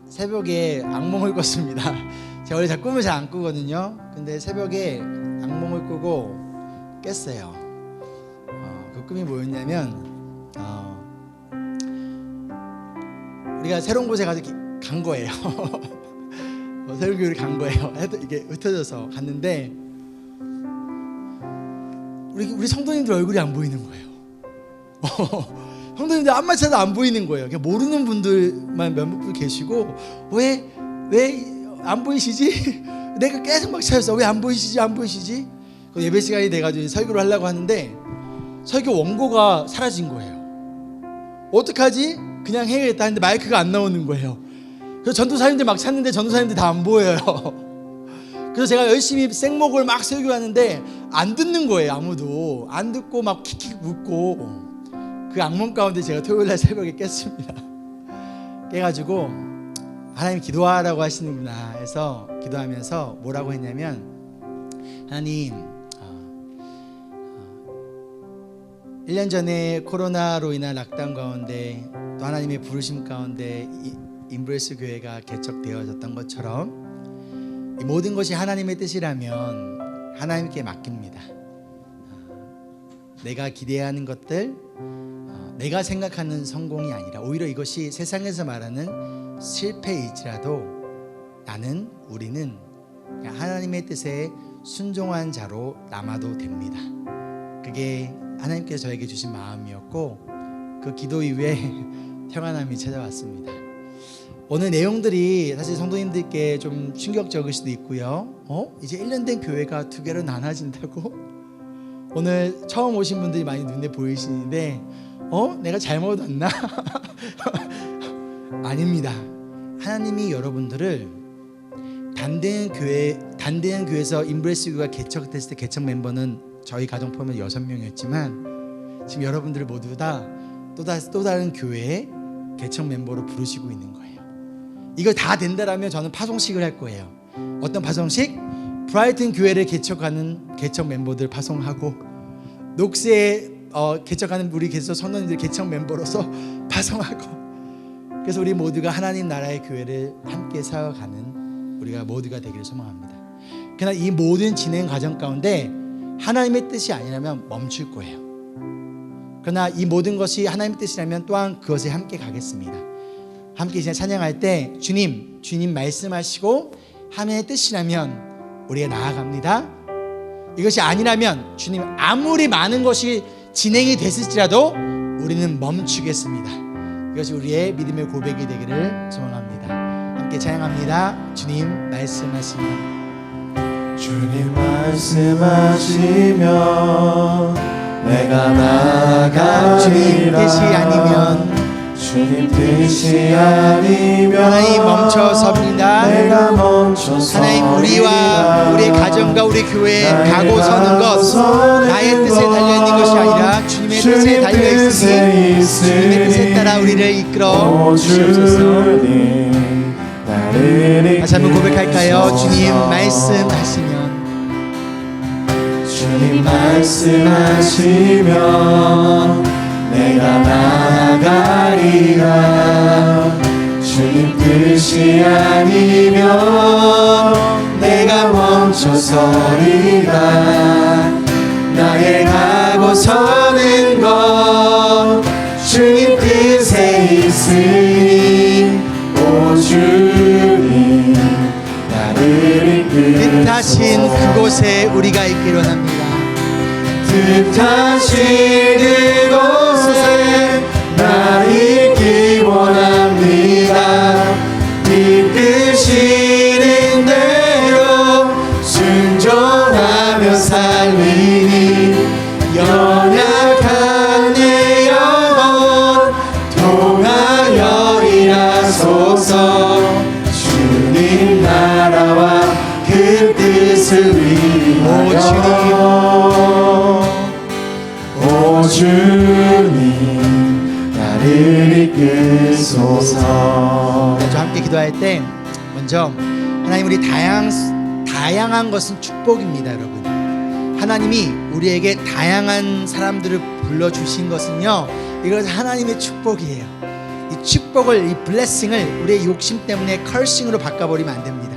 새벽에 악몽을 꿨습니다. 제가 원래 잘 꿈을 잘 안 꾸거든요. 근데 새벽에 악몽을 꾸고 깼어요. 그 꿈이 뭐였냐면, 우리가 새로운 곳에 가서 간 거예요. 새로운 교회를 간 거예요. 이게 흩어져서 갔는데 우리 성도님들 얼굴이 안 보이는 거예요. 성도님들 암만 찾아도 안 보이는 거예요. 그냥 모르는 분들만 몇몇 분 계시고, 왜 안 보이시지? 내가 계속 막 찾았어. 왜 안 보이시지? 예배 시간이 돼가지고 설교를 하려고 하는데 설교 원고가 사라진 거예요. 어떡하지? 그냥 해야겠다 했는데 마이크가 안 나오는 거예요. 그래서 전도사님들 막 찾는데 전도사님들 다 안 보여요. 그래서 제가 열심히 생목을 막 설교하는데 안 듣는 거예요. 아무도 안 듣고 막 킥킥 웃고, 그 악몽 가운데 제가 토요일날 새벽에 깼습니다. 깨가지고 하나님 기도하라고 하시는구나 해서 기도하면서 뭐라고 했냐면, 하나님 1년 전에 코로나로 인한 락다운 가운데 또 하나님의 부르심 가운데 임브레스 교회가 개척되어졌던 것처럼 이 모든 것이 하나님의 뜻이라면 하나님께 맡깁니다. 내가 기대하는 것들, 내가 생각하는 성공이 아니라 오히려 이것이 세상에서 말하는 실패일지라도 우리는 하나님의 뜻에 순종한 자로 남아도 됩니다. 그게 하나님께서 저에게 주신 마음이었고, 그 기도 이후에 평안함이 찾아왔습니다. 오늘 내용들이 사실 성도님들께 좀 충격적일 수도 있고요. 이제 1년 된 교회가 두 개로 나눠진다고? 오늘 처음 오신 분들이 많이 눈에 보이시는데 내가 잘못 왔나? 아닙니다. 하나님이 여러분들을 단대한 교회에서 임브레스 교회가 개척됐을 때 개척 멤버는 저희 가정 포함해 6명이었지만 지금 여러분들을 모두 다 또 다른 교회의 개척 멤버로 부르시고 있는 거예요. 이걸 다 된다라면 저는 파송식을 할 거예요. 어떤 파송식? 브라이튼 교회를 개척하는 개척 멤버들 파송하고, 녹스에 개척하는 우리 개척 선원님들 개척 멤버로서 파송하고, 그래서 우리 모두가 하나님 나라의 교회를 함께 세워가는 우리가 모두가 되기를 소망합니다. 그러나 이 모든 진행 과정 가운데 하나님의 뜻이 아니라면 멈출 거예요. 그러나 이 모든 것이 하나님의 뜻이라면 또한 그것에 함께 가겠습니다. 함께 이제 찬양할 때 주님 말씀하시고 하나님의 뜻이라면 우리가 나아갑니다. 이것이 아니라면 주님 아무리 많은 것이 진행이 됐을지라도 우리는 멈추겠습니다. 이것이 우리의 믿음의 고백이 되기를 소망합니다. 함께 찬양합니다. 주님 말씀하시면, 주님 말씀하시면 내가 나아가리라. 주님 뜻이 아니면 주님 뜻이 아니면 하나님 멈춰섭니다. 내가 멈춰서 하나님 우리와 우리의 가정과 우리 교회에 가고 서는 것 나의 뜻에 달려있는 것이 아니라 주님의 뜻에 달려있으니 주님의 뜻에 따라 우리를 이끌어 주시옵소서. 다시 한번 고백할까요? 주님 말씀하시면, 주님 말씀하시면 내가 나아가리라. 주님 뜻이 아니면 내가 멈춰서리라. 나의 가고 서는 것 주님 뜻에 있으니 오 주님 나를 뜻하신 그곳에 우리가 있기로 합니다. 뜻하신 그곳에 나 있기 원합니다. 이끄시는 대로 순종하며 살리니 연약한 내 영혼 통하여 일하소서. 주님 나라와 그 뜻을 위하여 오 주님 나를 이끄소서. 저 함께 기도할 때 먼저 하나님, 우리 다양한 것은 축복입니다. 여러분, 하나님이 우리에게 다양한 사람들을 불러주신 것은요, 이것은 하나님의 축복이에요. 이 축복을, 이 블레싱을 우리의 욕심 때문에 컬싱으로 바꿔버리면 안 됩니다.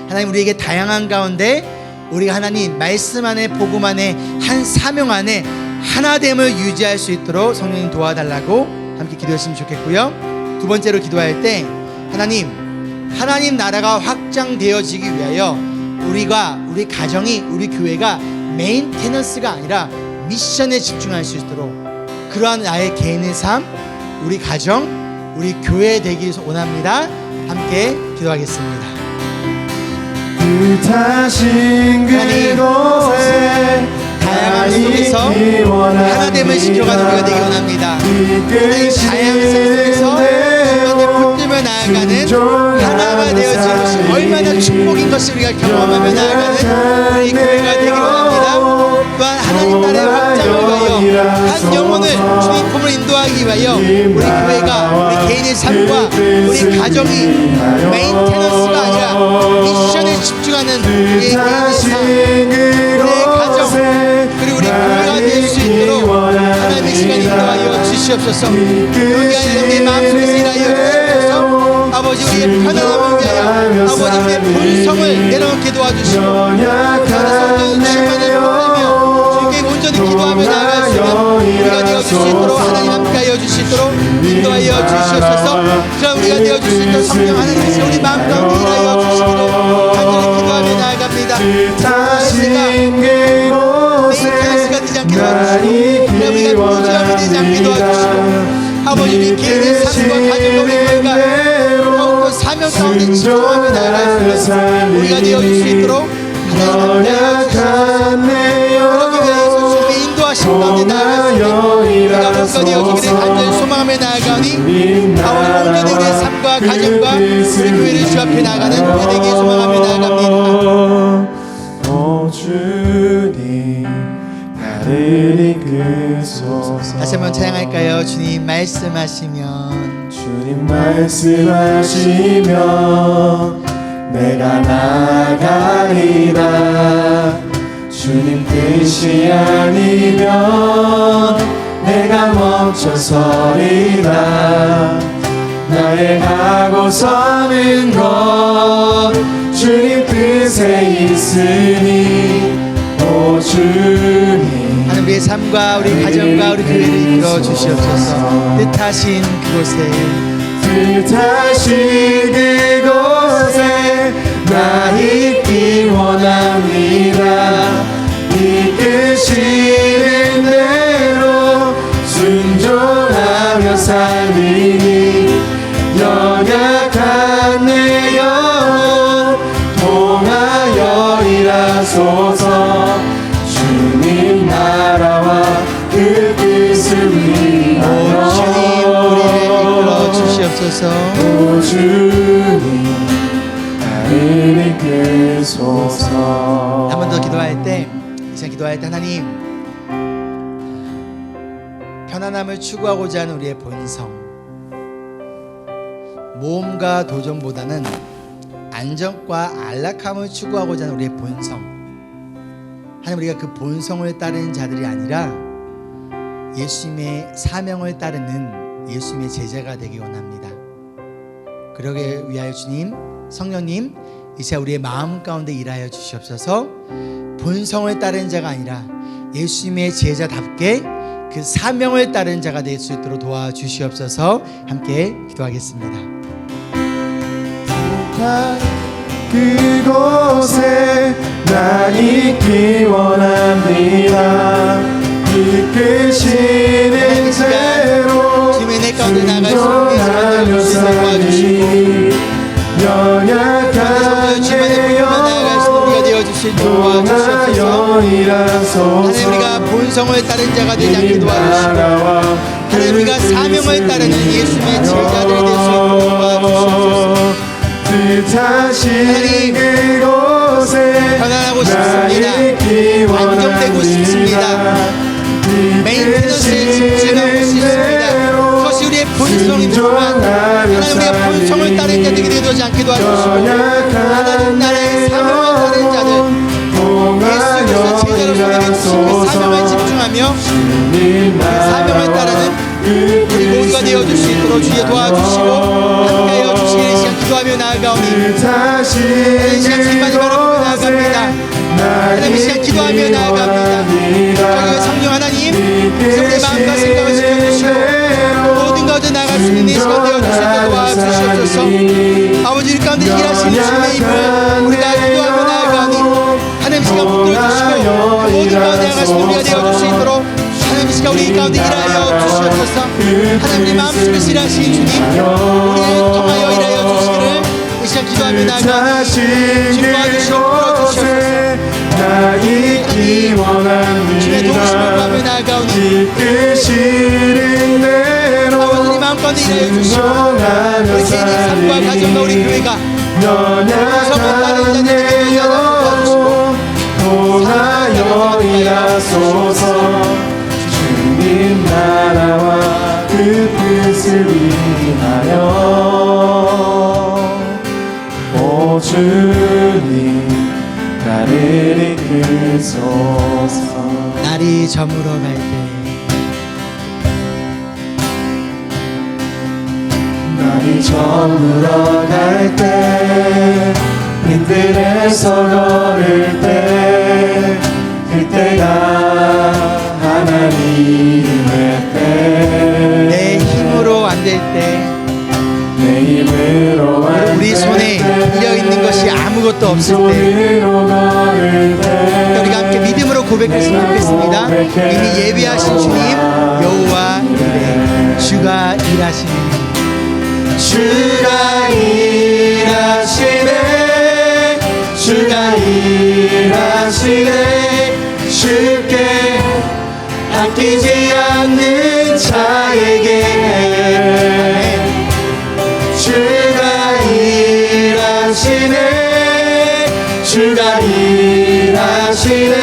하나님, 우리에게 다양한 가운데 우리가 하나님 말씀 안에, 복음 안에, 한 사명 안에 하나됨을 유지할 수 있도록 성령님 도와달라고 함께 기도했으면 좋겠고요. 두 번째로 기도할 때 하나님 나라가 확장되어지기 위하여 우리가, 우리 가정이, 우리 교회가 메인테넌스가 아니라 미션에 집중할 수 있도록 그러한 나의 개인의 삶, 우리 가정, 우리 교회 되기 원합니다. 함께 기도하겠습니다. 뜻하신 그곳에 다양한 속에서 하나됨을 지켜가는 우리가 되기 원합니다. 하나님, 다양성 속에서 주님의 붙들며 나아가는 하나가 되어지는 것이 얼마나 축복인 것을 우리가 경험하며 나아가는 우리 교회가 되기 원합니다. 또한 하나님 나라의 확장을 위하여 한 영혼을 주님 품으로 인도하기 위하여 우리 교회가, 우리 개인의 삶과 우리 가정이 메인테넌스가 아니라 미션에 집중하는 우리의 개인의 삶, 우리의 가정, 그리고 우리 교회가 될 수 있도록 하나님의 시간 인도하여 주시옵소서. 우리가 우리의 마음속에서 일하여 주시옵소서. 아버지, 우리의 편안함을 위하여 아버지 우리의 본성을 내려놓게 도와주시고 성도는 충만을 보내며 주님께 온전히 기도하며 나아갈 수 있는 우리가 되어줄 수 있도록 하나님 함께하여 주실 수 있도록 인도하여 주시옵소서. 그럼 우리가 되어줄 수 있도록 성령 하나님께서 우리 마음 가운데 일하여 주시기를 간절히 기도하며 나아갑니다. 뜻하신 메인테넌스가 되지 않게 도와주시고 우리가 무지함이 되지 않게 도와주시고 아버지, 우리 개인의 삶과 가정과 우리 교회가 더욱더 사명 가운데 집중하며 나아갈 수 있는 우리가 되어줄 수 있도록 하나님 함께하여 주시옵소서. 주님의 인도하심 가운데 나아갈 수 있는 우리가 뭔가 되어지기를 간절히 소망하며 나아가오니 아버지, 온전히 우리의 삶과 가정과 우리 교회를 주 앞에 나아가는 우리 되게 소망하며 나아갑니다. 오 주님 나를 이끄소서. 다시 한번 찬양할까요? 주님 말씀하시면, 주님 말씀하시면 내가 나가리라. 주님 뜻이 아니면 내가 멈춰서리라. 나의 가고 서는 것 주님 뜻에 있으니 오 주님 하나님, 우리의 삶과 우리 가정과 우리 교회를 이끌어 주시옵소서. 뜻하신 그곳에 나 있기 원합니다. 이끄시는 대로 순종하며 살리니 연약한 내 영혼 통하여 일하소서. 주님 나라와 그 뜻을 위하여 주님 우리를 이끌어 주시옵소서. 오 주님 나를 이끌소서. 한 번 더 기도할 때, 이상 기도할 때 하나님, 편안함을 추구하고자 하는 우리의 본성, 모험과 도전보다는 안정과 안락함을 추구하고자 하는 우리의 본성, 하나님, 우리가 그 본성을 따르는 자들이 아니라 예수님의 사명을 따르는 예수님의 제자가 되기 원합니다. 그러게 위하여 주님, 성령님 이 시간 우리의 마음 가운데 일하여 주시옵소서. 본성을 따르는 자가 아니라 예수님의 제자답게 그 사명을 따르는 자가 될 수 있도록 도와주시옵소서. 함께 기도하겠습니다. 그곳에 나 있기 원합니다. 이끄시는 대로 주님의 내 가운데 나아갈 수 있는 시간 도와주시고 연약한 내 영혼 도와주시옵소서. 하나님 우리가 본성을 따른 자가 되지 않게 도와주시고 하나님 우리가 사명을 따르는 예수님의 제자들이 될 수 있도록 도와주시옵소서. 뜻하신 그곳에 편안하고 싶습니다. 안정되고 싶습니다. 메인테너스에 집중하고 싶습니다. 그것이 우리의 본성이지만 하나님 우리가 본성을 따른 자들이 되지 않게 도와주시고 하나님 나라의 사명을 따른 자들 예수께서 제자로 보내주신 그 사명을 집중하며 그 사명을 따르는 우리 모두가 되어줄 수 있도록 주여 도와주시고 함께하여 주시기를 시간 기도하며 나아가오니 하나님 시간 주님만이 바라보며 나아갑니다. 하나님 시간 기도하며 나아갑니다. 저기 성령 하나님 우리의 마음과 생각을 지켜주시고 모든 것을 나아갈 수 있는 이 시간 되어줄 수 있도록 도와주시옵소서. 아버지 우리 가운데 일하시는 주님의 힘을 우리가 기도하며 나아가오니 하나님 시간 붙들어주시고 모든 가운데 나아갈 수 있는 우리가 되어줄 수 있도록 하나님 시간 우리 가운데 일하여 주시옵소서. 하나님 우리 마음속에 일하시는 주님 우리를 통하여 일하여 주시기를 이 시간 기도하며 나아가오니 주님 도와주시고 풀어주시옵소서. 주님의 도우심을 구하며 나아가오니 이끄시는 대로 아버지 우리 마음 가운데 일하여 주시고 우리 개인의 삶과 가정과 우리 교회가 본성을 따르는 자들에게 도와주시고 통하여 일하소서. 주님 나라와 그 뜻을 위하여 오 주님 나를 이끄소서. 날이 저물어 갈 때 날이 저물어 갈 때 빈들에서 걸을 때 그때가 하나님의 때 내 힘으로 안 될 때 내 힘으로 우리 손에 일려 있는 것이 아무것도 없을 때 손으로 걸을 때 우리가 함께 믿음으로 고백했으면 좋겠습니다. 이미 예비하신 주님 여호와 이레 주가 일하시는 주가 일하시네 주가 일하시네 주께 아끼지 않는 자에게 주가 일하시네 주가 일하시네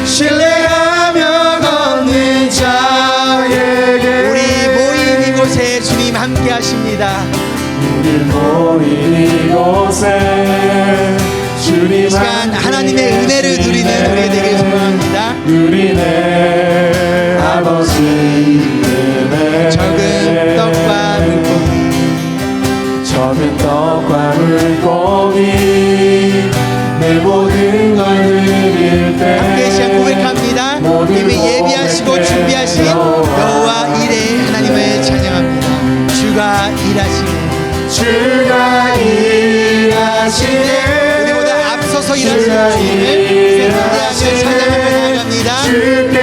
신뢰하며 걷는 자에게 우리 모인 이곳에 주님 함께 하십니다. 우리 모인 이곳에 주님 이 시간 하나님의 은혜를 누리는 우리 되길 소망합니다. 누리네 아버지 은혜 적은 떡과 물고기 적은 떡과 물고기 내 모든 걸 드릴 때 함께 이 시간 고백합니다. 이미 예비하시고 준비하신 여호와 이레 하나님을 찬양합니다. 주가 일하시네 주가 일하시네 우리보다 앞서서 일하시는 주님을 세상대하며 찬양하며 나아갑니다. 주께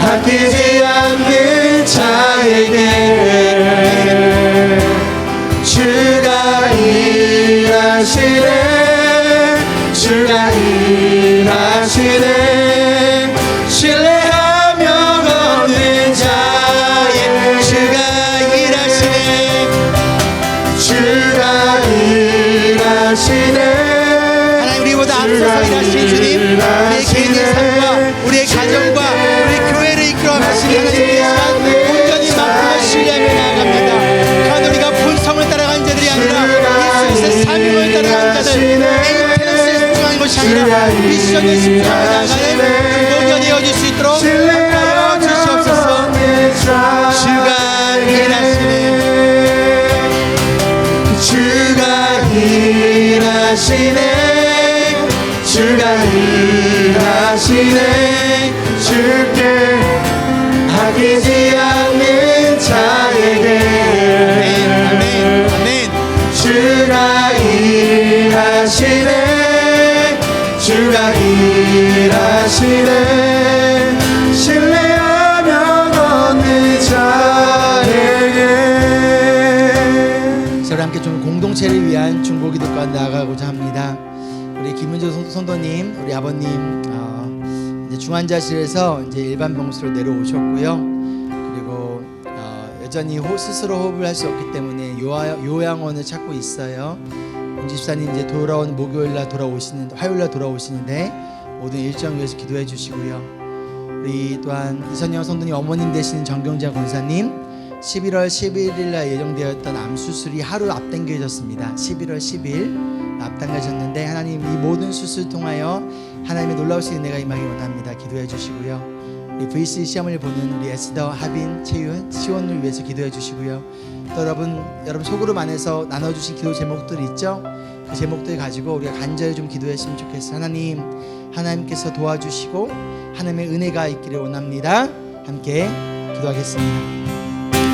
아끼지 않는 자에게 주가 일하시네 주가 일하시네 신뢰하며 걷는 자의 주가 일하시네 주가 일하시네 하나님 우리보다 앞서서 일하신 주님 우리의 개인의 삶과 우리의 가정과 우리 교회를 이끌어 가시는 하나님의 시간 온전히 맡기고 신뢰하며 나아갑니다. 하나님 우리가 본성을 따라가는 자들이 아니라 예수의 사명을 따라가는 자들 메인테너스에 집중하는 것이 아니라 미션에 집중하며 나아가는 그 모든 되어질 수 있도록 하여 주시옵소서. 주가 일하시네 주가 일하시네 주께 아끼지 않는 자에게 아멘, 아멘. 주가 일하시네 주가 일하시네 신뢰하며 걷는 자에게. 자, 우리 함께 좀 공동체를 위한 중보기도가 나아가고자 합니다. 우리 김은조 성도님, 우리 아버님 이제 중환자실에서 이제 일반 병실로 내려오셨고요. 그리고 여전히 스스로 호흡을 할 수 없기 때문에 요양원을 찾고 있어요. 윤지 집사님 이제 돌아온 목요일날 화요일날 돌아오시는데 모든 일정 위해서 기도해 주시고요. 우리 또한 이선영 성도님 어머님 되시는 정경자 권사님 11월 11일날 예정되었던 암 수술이 하루 앞당겨졌습니다. 11월 10일 앞당겨졌는데 하나님 이 모든 수술 통하여 하나님의 놀라우신 은혜가 임하기 원합니다. 기도해 주시고요. 우리 VC 시험을 보는 우리 에스더, 하빈, 채윤, 시온을 위해서 기도해 주시고요. 또 여러분 소그룹 안에서 나눠주신 기도 제목들 있죠? 그 제목들 가지고 우리가 간절히 좀 기도했으면 좋겠어요. 하나님께서 도와주시고 하나님의 은혜가 있기를 원합니다. 함께 기도하겠습니다.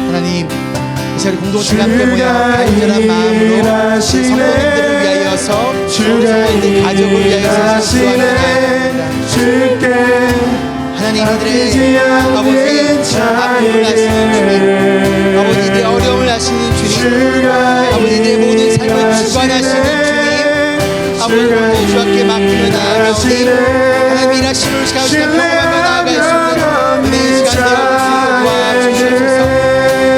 하나님, 이 시간 공동체가 함께 모여 간절한 마음으로 성도님들을 위하여서 성도님들 가족을 위하여서 기도합니다. 하나님, 이들의 아버지 아픔을 아시는 주님, 아버지들의 어려움을 아시는 주님, 아버지들의 모든 삶을 주관하시는 주님, 아버지 주 앞에 맡기며 나아가오니 하나님 일하시는 시간 경험하며 나아갈 수 있는 은혜의 시간 되어주시고 도와주시옵소서.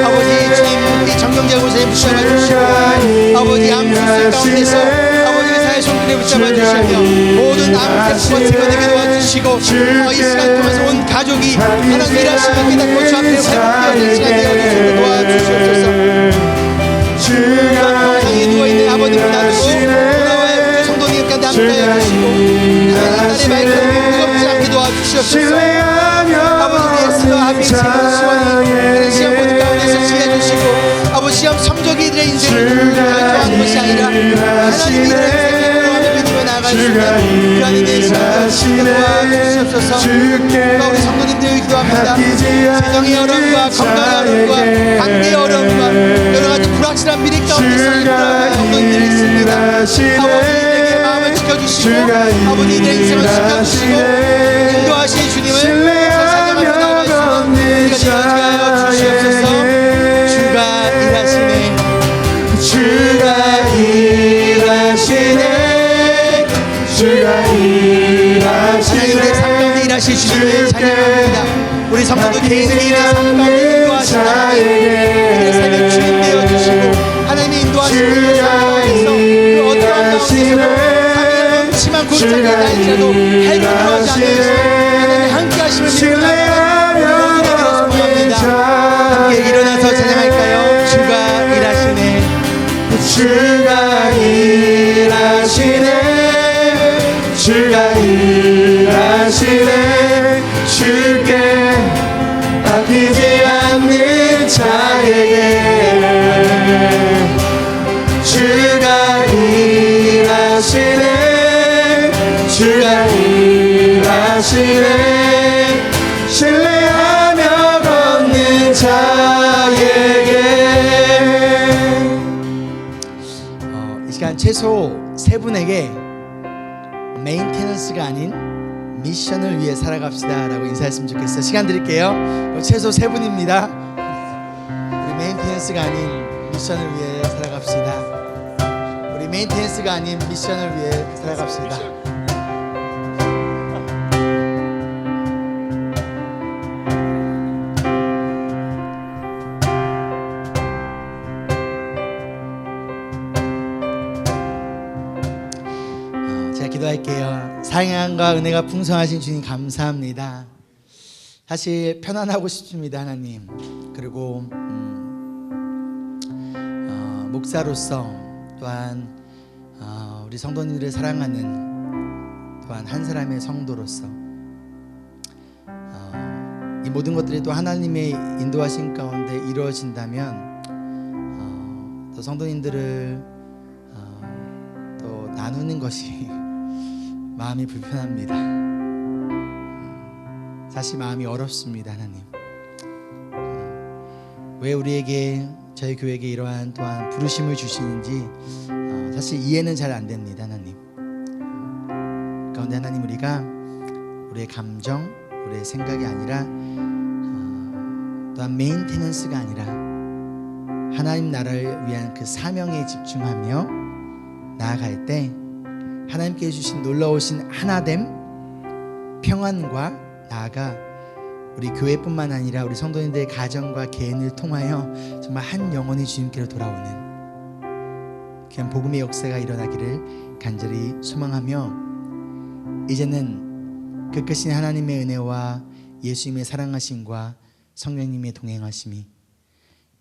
아버지 주님 이 정경자 고사에 붙잡아 주시고 아버지 암 수술 가운데서 아버지 의사의 손길에 붙잡아 주시며 모든 암 세포가 찍어내게 도와주시고 이 시간 통해서 온 가족이 하나님 일하시며 깨닫고 주 앞에 회복되어질 시간 되어주시고 도와주시옵소서. 평상에 누워있는 아버님을 놔두고 돌아와야 성도님께 함께하여 주시고 하나님 딸의 마이크를 무겁지 않게 도와주시옵소서. 아버지 우리 에스더, 하빈, 채윤, 시원이 시험 모든 가운데서 지켜주시고 아버지 시험 성적이 이들의 인생을 결정하는 것이 아니라 하나님 이들의 인생을 구원을 믿으며 나아갈 수 있는 그 하나님의 시간을 도와주시옵소서. 우리 성도님들 기도합니다. 세상의 어려움과 건강의 어려움과 관계의 어려움과 여러가지 불확실한 미래 가운데서 힘들어하는 성도님들이 있습니다. 아버지들에게 마음을 지켜주시고 아버지들의 인생을 지켜주시고 인도하신 주님을 찬양하며 나아갈 수 있는 우리가 되어지게 하여 주시옵소서. 주가 일하시네 주가 일하시네 주가 일하시네 우리의 삶 가운데 일하실 주님을 찬양합니다. 우리 성도도 개인에게 삶 가운데 인도하시는 우리의 삶의 주인 되어주시고 하나님의 인도하시는 우리의 삶 가운데서 그 어떠한 가운데서도 삶의 넘치만 골짜기에 날지라도 해를 들어오지 않으시고 하나님 함께 하심을 믿으며 모두에게 소망합니다. 함께 일어나서 찬양할까요? 주가 일하시네 주가 일하시네 주가 일하시네 주께 아끼지 않는 자에게 주가 일하시네 주가 일하시네 신뢰하며 걷는 자에게. 이 시간 최소 세 분에게 메인테넌스가 아닌 미션을 위해 살아갑시다 라고 인사했으면 좋겠어요. 시간 드릴게요. 최소 세 분입니다. 우리 메인테넌스가 아닌 미션을 위해 살아갑시다. 우리 메인테넌스가 아닌 미션을 위해 살아갑시다. 제가 기도할게요. 사랑과 은혜가 풍성하신 주님 감사합니다. 사실 편안하고 싶습니다 하나님. 그리고 목사로서 또한 우리 성도님들을 사랑하는 또한 한 사람의 성도로서 이 모든 것들이 또 하나님의 인도하신 가운데 이루어진다면 또 성도님들을 또 나누는 것이 마음이 불편합니다. 사실 마음이 어렵습니다. 하나님, 왜 우리에게, 저희 교회에게 이러한 또한 부르심을 주시는지 사실 이해는 잘 안 됩니다. 하나님 가운데, 하나님, 우리가 우리의 감정, 우리의 생각이 아니라 또한 메인테넌스가 아니라 하나님 나라를 위한 그 사명에 집중하며 나아갈 때 하나님께 주신 놀라우신 하나됨, 평안과 나아가 우리 교회뿐만 아니라 우리 성도님들의 가정과 개인을 통하여 정말 한 영혼이 주님께로 돌아오는 귀한 복음의 역사가 일어나기를 간절히 소망하며, 이제는 끝까지 하나님의 은혜와 예수님의 사랑하심과 성령님의 동행하심이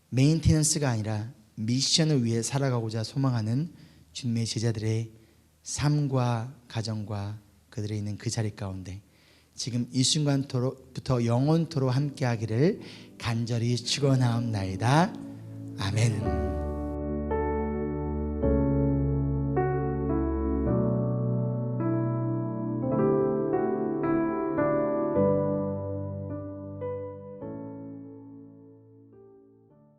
메인테넌스가 아니라 미션을 위해 살아가고자 소망하는 주님의 제자들의 삶과 가정과 그들의 있는 그 자리 가운데 지금 이 순간부터 영원토록 함께하기를 간절히 축원하옵나이다. 아멘.